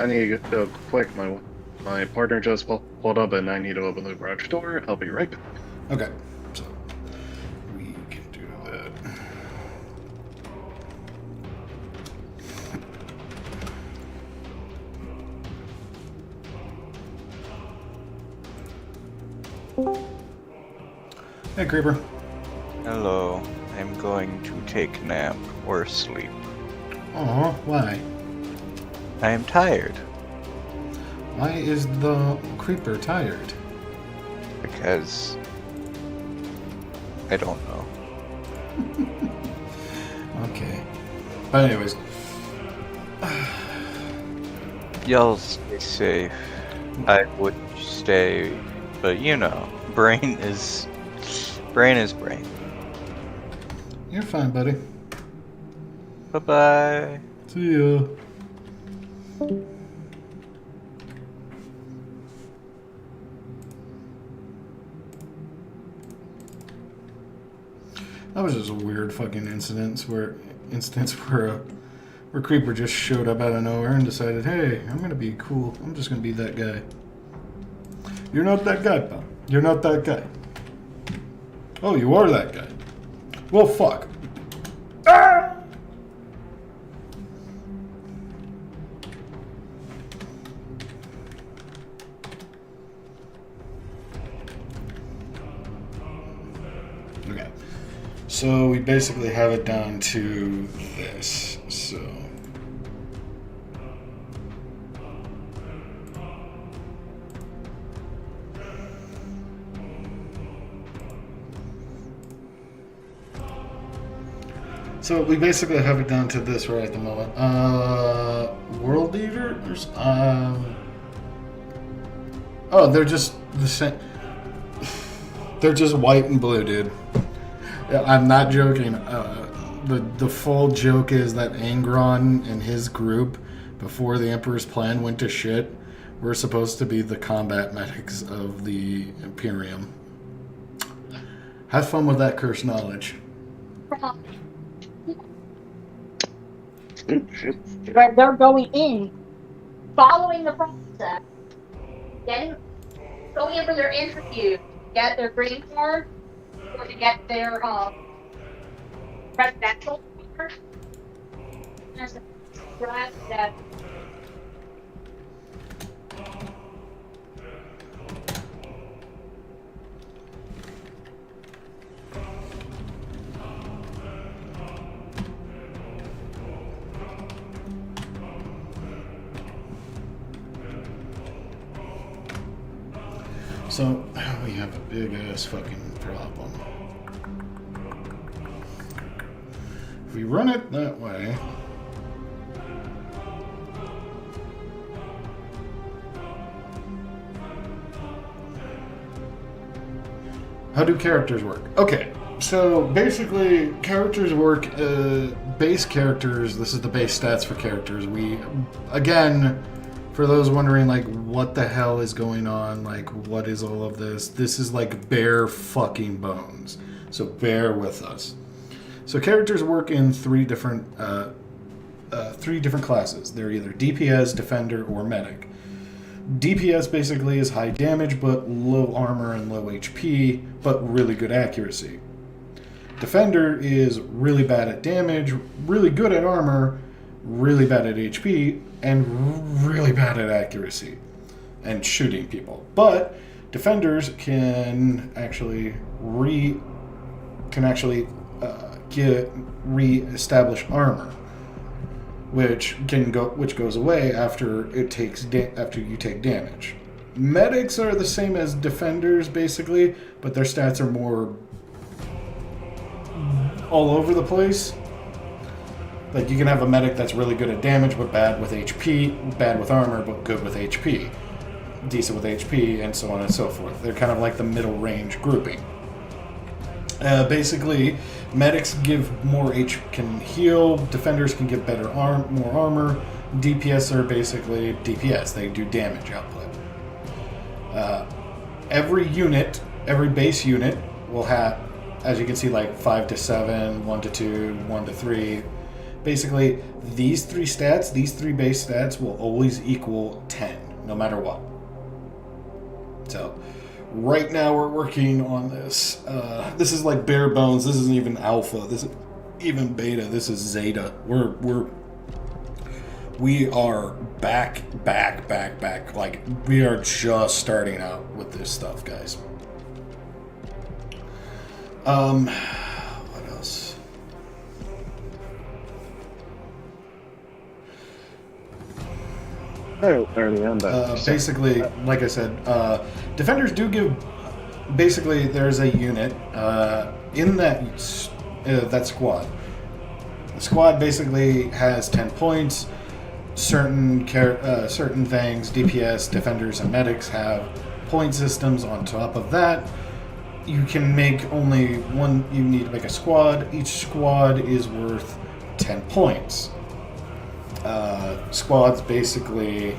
need to quick. My partner just pulled up, and I need to open the garage door. I'll be right back. Okay, so we can do that. Hey, Creeper. Hello, I'm going to take a nap or sleep. Aw, why? I am tired Why is the Creeper tired? because I don't know. Okay. But anyways. Y'all stay safe. I would stay, but you know, brain is brain. You're fine, buddy. Bye bye. See ya. That was just a weird fucking instance where Creeper just showed up out of nowhere and decided, hey, I'm gonna be cool. I'm just gonna be that guy. You're not that guy, pal. You're not that guy. Oh, you are that guy. Well, fuck. Ah! Okay. So we basically have it down to this. So we basically have it down to this right at the moment. World Eaters? Oh, they're just the same. They're just white and blue, dude. Yeah, I'm not joking. The full joke is that Angron and his group, before the Emperor's plan went to shit, were supposed to be the combat medics of the Imperium. Have fun with that cursed knowledge. But they're going in, following the process, going in for their interview, get their green card, or to get their presidential card. There's a threat that So, we have a big ass fucking problem. If we run it that way... How do characters work? Okay, so basically, characters work, base characters, this is the base stats for characters. We, again... For those wondering, like, what the hell is going on, like, what is all of this? This is, like, bare fucking bones. So bear with us. So characters work in three different classes. They're either DPS, Defender, or Medic. DPS basically is high damage, but low armor and low HP, but really good accuracy. Defender is really bad at damage, really good at armor, really bad at HP, and really bad at accuracy and shooting people. But defenders can actually re-establish armor, which goes away after you take damage. Medics are the same as defenders basically, but their stats are more all over the place. Like, you can have a medic that's really good at damage, but bad with HP, bad with armor, but good with HP, decent with HP, and so on and so forth. They're kind of like the middle range grouping. Basically, medics give more can heal, defenders can give more armor, DPS are basically DPS, they do damage output. Every base unit will have, as you can see, like 5 to 7, 1 to 2, 1 to 3. Basically, these three base stats will always equal 10, no matter what. So, right now we're working on this. This is like bare bones. This isn't even alpha. This is even beta. This is zeta. We are back. Like, we are just starting out with this stuff, guys. What else? Early on, but basically, like I said, defenders do give. Basically, there's a unit in that squad. The squad basically has 10 points. certain things, DPS, defenders, and medics have point systems. On top of that, you can make only one. You need to make a squad. Each squad is worth 10 points. Squads basically.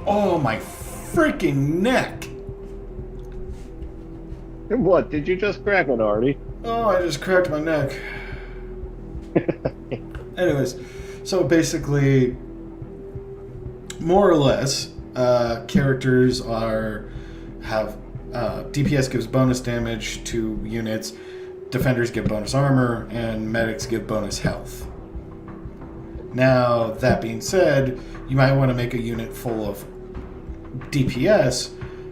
Oh my freaking neck! What? Did you just crack it, Artie? Oh, I just cracked my neck. Anyways, so basically, more or less, characters have DPS gives bonus damage to units, defenders give bonus armor, and medics give bonus health. Now, that being said, you might want to make a unit full of DPS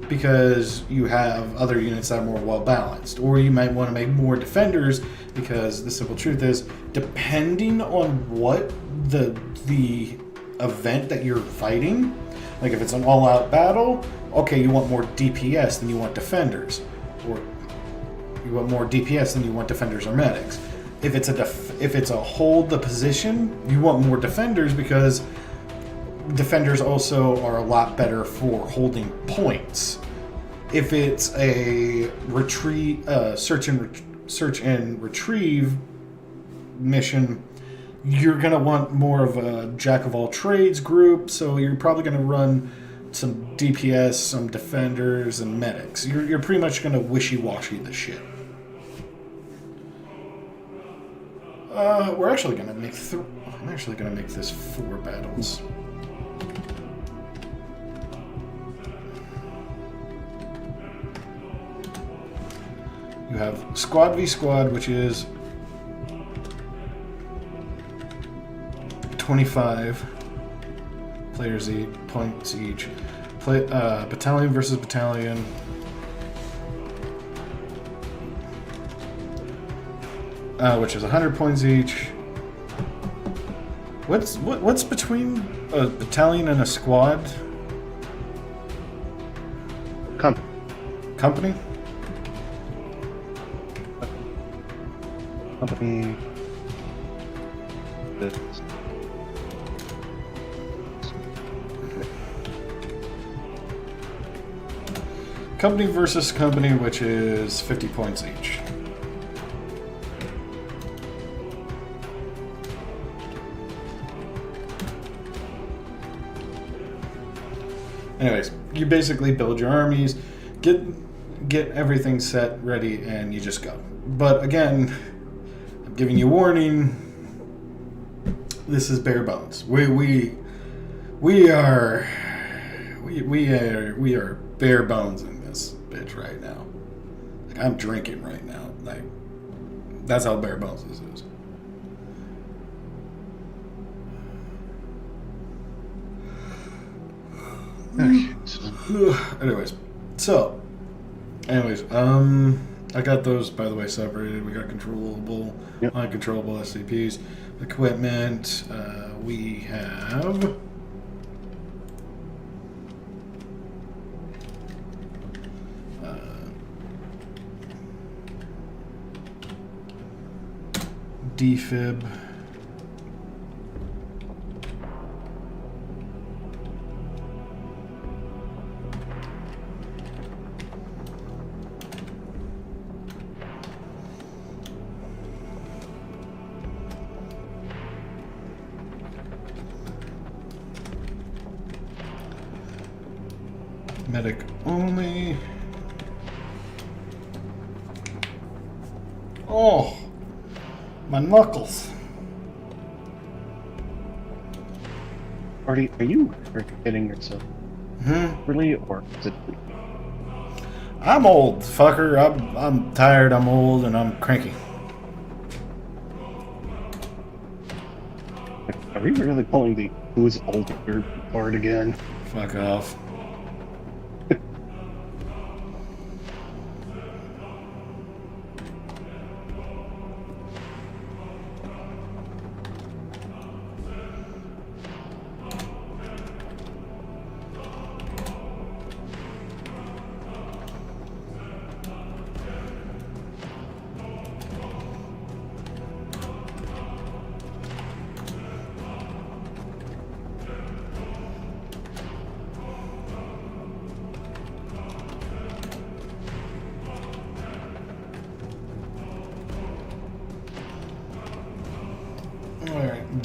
because you have other units that are more well balanced, or you might want to make more defenders because the simple truth is, depending on what the event that you're fighting, like if it's an all-out battle, okay, you want more DPS than you want defenders, or you want more DPS than you want defenders or medics. If it's a hold the position, you want more defenders because defenders also are a lot better for holding points. If it's a search and retrieve mission, you're gonna want more of a jack of all trades group. So you're probably gonna run some DPS, some defenders, and medics. You're pretty much gonna wishy-washy the shit. We're actually gonna make I'm actually gonna make this 4 battles. You have squad v squad, which is 25 players points each. Battalion versus battalion. Which is 100 points each. What's between a battalion and a squad? Company? Company. Company versus company, which is 50 points each. Anyways, you basically build your armies, get everything set, ready, and you just go. But again, I'm giving you warning. This is bare bones. We are bare bones in this bitch right now. Like, I'm drinking right now. Like, that's how bare bones this is. Anyways, I got those, by the way, separated. We got controllable, uncontrollable SCPs, equipment. We have defib. Medic only. Oh, my knuckles. Artie, are you getting yourself really, or is it? I'm old, fucker. I'm tired. I'm old, and I'm cranky. Are we really pulling the who's older part again? Fuck off.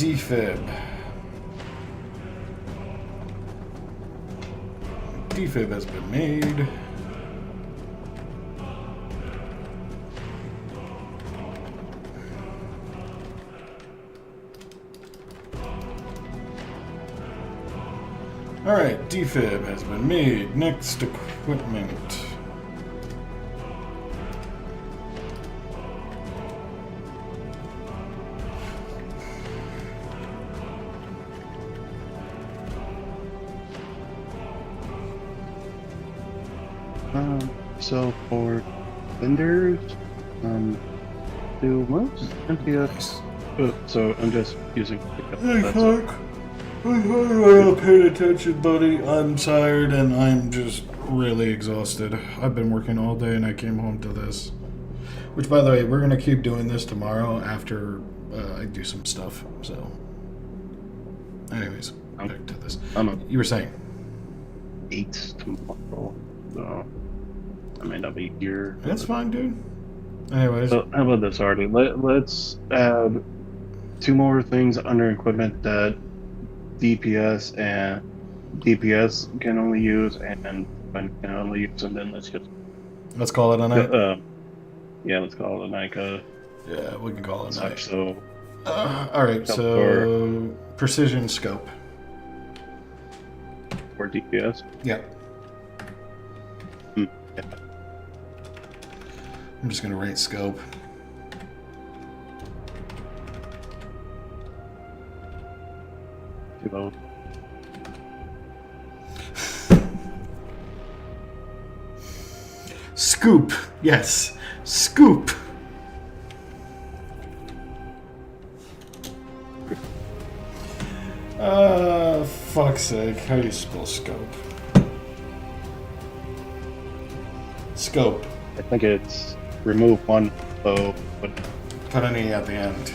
defib. Defib has been made. Alright, defib has been made. Next equipment. So for vendors, do most MTS. So I'm just using pickup. Hey, That's it. Clark. I paid attention, buddy. I'm tired and I'm just really exhausted. I've been working all day and I came home to this. Which, by the way, we're gonna keep doing this tomorrow after I do some stuff. So, anyways, back to this. You were saying 8 tomorrow, so I may not be here. that's fine, dude. Anyways, So how about this, Artie? Let's add 2 more things under equipment that DPS and DPS can only use, and can only use, and then let's just let's call it a night. yeah, let's call it a night. Yeah, we can call it a night. So All right, so precision scope. for DPS. Yeah. Yeah. I'm just gonna rate scope. Too low. Scoop. Yes. Scoop. Fuck's sake. How do you spell scope? Scope. I think it's remove one bow, but Put an E at the end.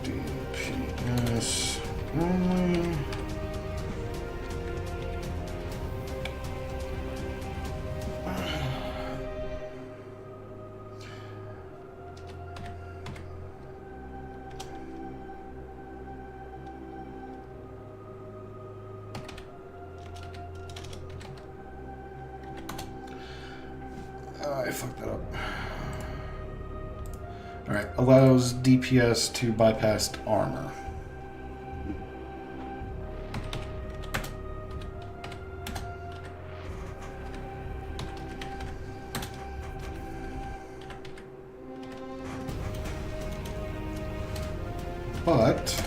DPS only. I fucked that up. Alright, allows DPS to bypass armor. But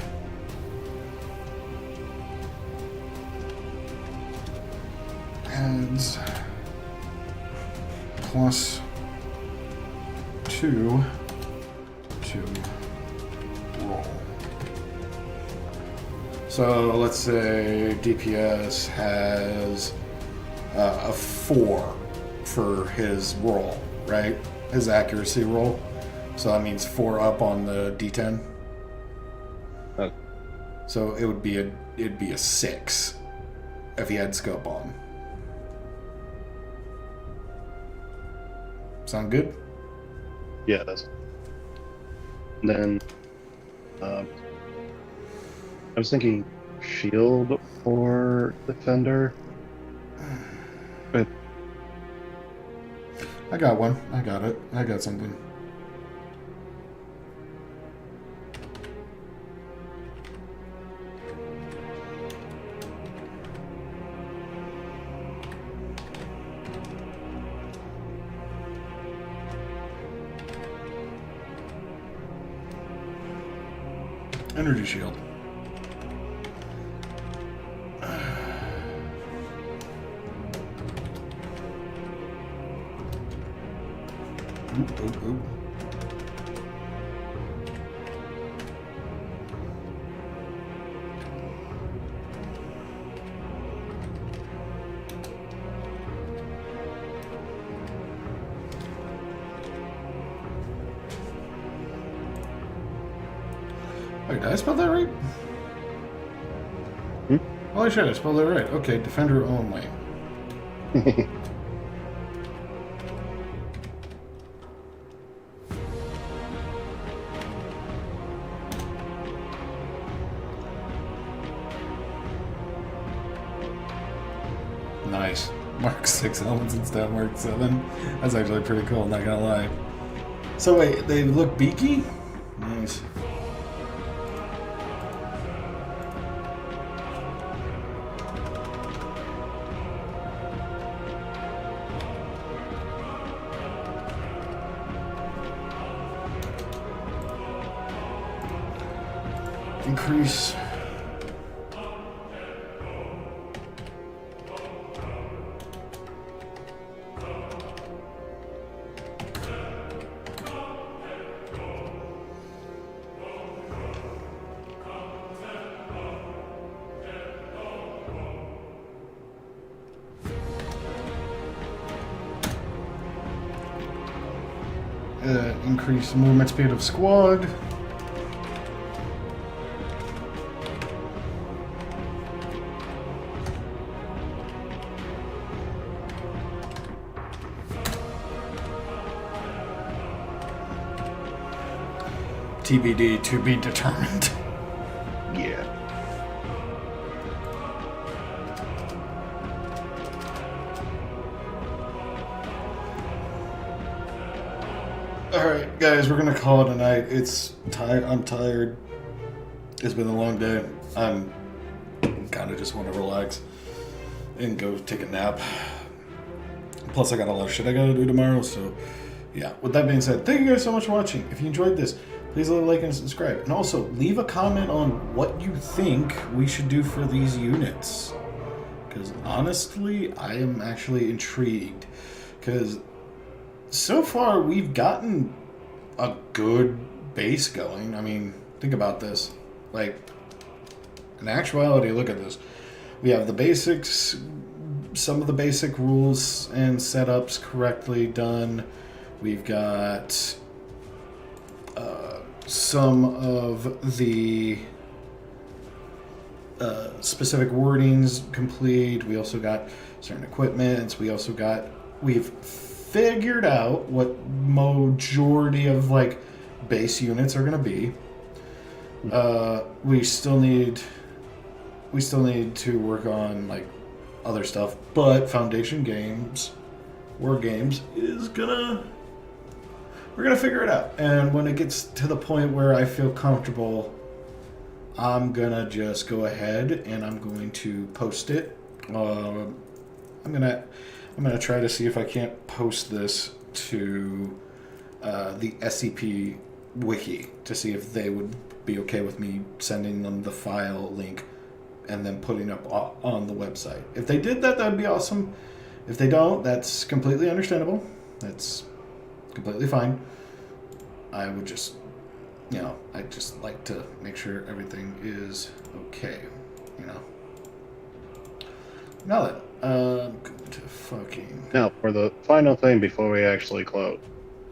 adds +2 to roll. So let's say DPS has a 4 for his roll, right? His accuracy roll. So that means 4 up on the D10. Okay. So it'd be a 6 if he had scope on. Sound good? yeah, that's. And then I was thinking shield for defender. But I got one. I got it. I got something. Energy shield. Oop, oop, oop. Wait, did I spell that right? Holy shit, I spelled that right. Okay, defender only. Mark 6 helmets instead of Mark 7. That's actually pretty cool, not gonna lie. So wait, they look beaky? Nice. Increase. Increase movement speed of squad. TBD, to be determined. Yeah. Alright, guys, we're gonna call it a night. I'm tired. It's been a long day. I'm kinda just wanna relax and go take a nap. Plus I got a lot of shit I gotta do tomorrow, so yeah. With that being said, thank you guys so much for watching. If you enjoyed this, please leave a like and subscribe. And also, leave a comment on what you think we should do for these units. Because honestly, I am actually intrigued. Because so far, we've gotten a good base going. I mean, think about this. Like, in actuality, look at this. We have the basics, some of the basic rules and setups correctly done. We've got some of the specific wordings complete. We also got certain equipment. We've figured out what majority of like base units are going to be. We still need to work on like other stuff, but Foundation Games, War Games we're gonna figure it out. And when it gets to the point where I feel comfortable, I'm gonna just go ahead and I'm going to post it. I'm gonna try to see if I can't post this to the SCP wiki to see if they would be okay with me sending them the file link and then putting up on the website. If they did that, that'd be awesome. If they don't, that's completely understandable. That's completely fine. I would just, I'd just like to make sure everything is okay, Now then, I'm going to fucking... Now, for the final thing before we actually close.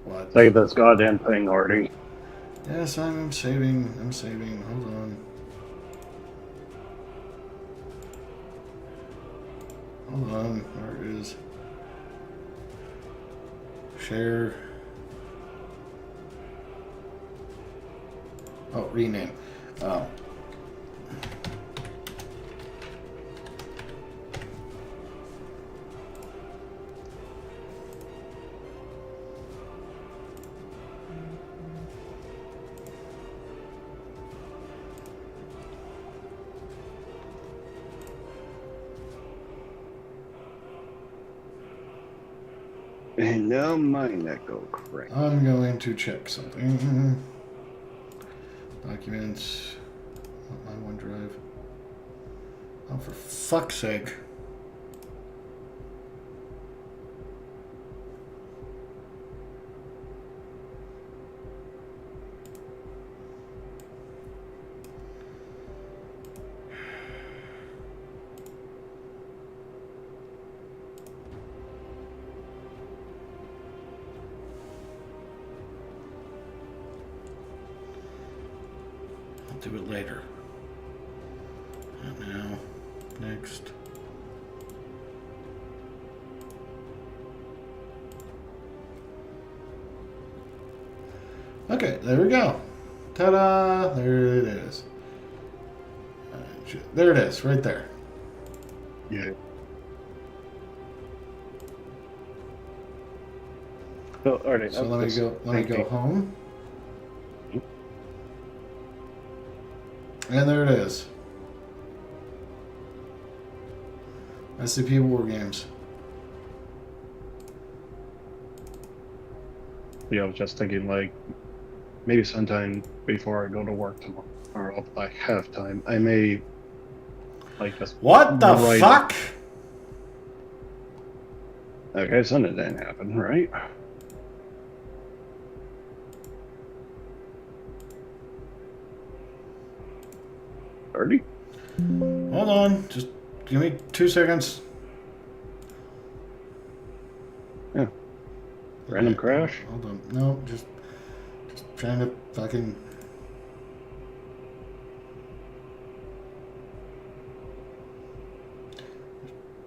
What? Say this goddamn thing, Hardy. Yes, I'm saving. Hold on. Where is... Share... Oh, rename. Oh. And now mine that go crazy. I'm going to check something. Documents. My OneDrive. Oh, for fuck's sake. Do it later. Not now. Next. Okay, there we go. Ta-da! There it is. There it is, right there. Yeah. So, all right. So let me go home. And there it is. SCP WarGames. Yeah, I was just thinking, like, maybe sometime before I go to work tomorrow, or if I have time, I may, like, just. What the write- fuck? Okay, so that didn't happen, right? Already? Hold on, just give me 2 seconds. Yeah. Random Okay, crash? Hold on. No, just trying to fucking.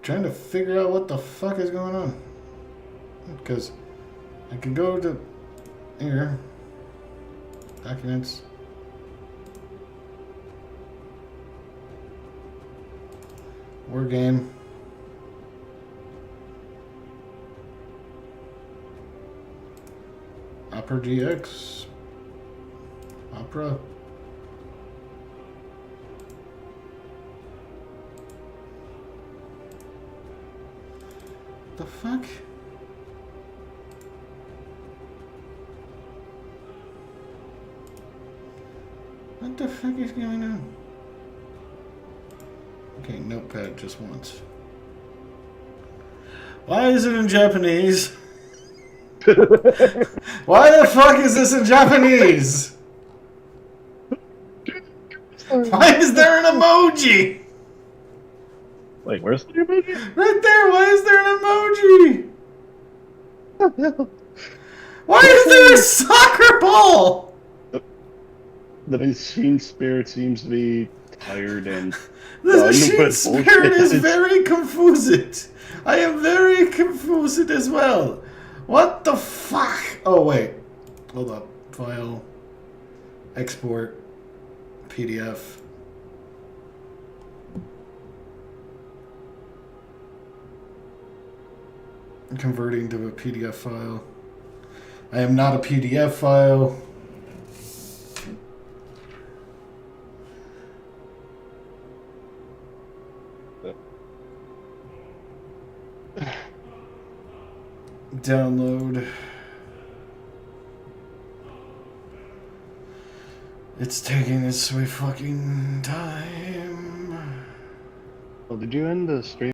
Trying to figure out what the fuck is going on. Because I can go to here, documents. War game. Opera GX. Opera. The fuck? What the fuck is going on? Okay, notepad just once. Why is it in Japanese? Why the fuck is this in Japanese? Why is there an emoji? Wait, where's the emoji? Right there, why is there an emoji? Why is there a soccer ball? The machine spirit seems to be tired and. The No, machine but spirit bullshit. is very confused. I am very confused as well. What the fuck? Oh, wait. Hold up. File. Export. PDF. Converting to a PDF file. I am not a PDF file. Download. It's taking its sweet fucking time. Oh, did you end the stream?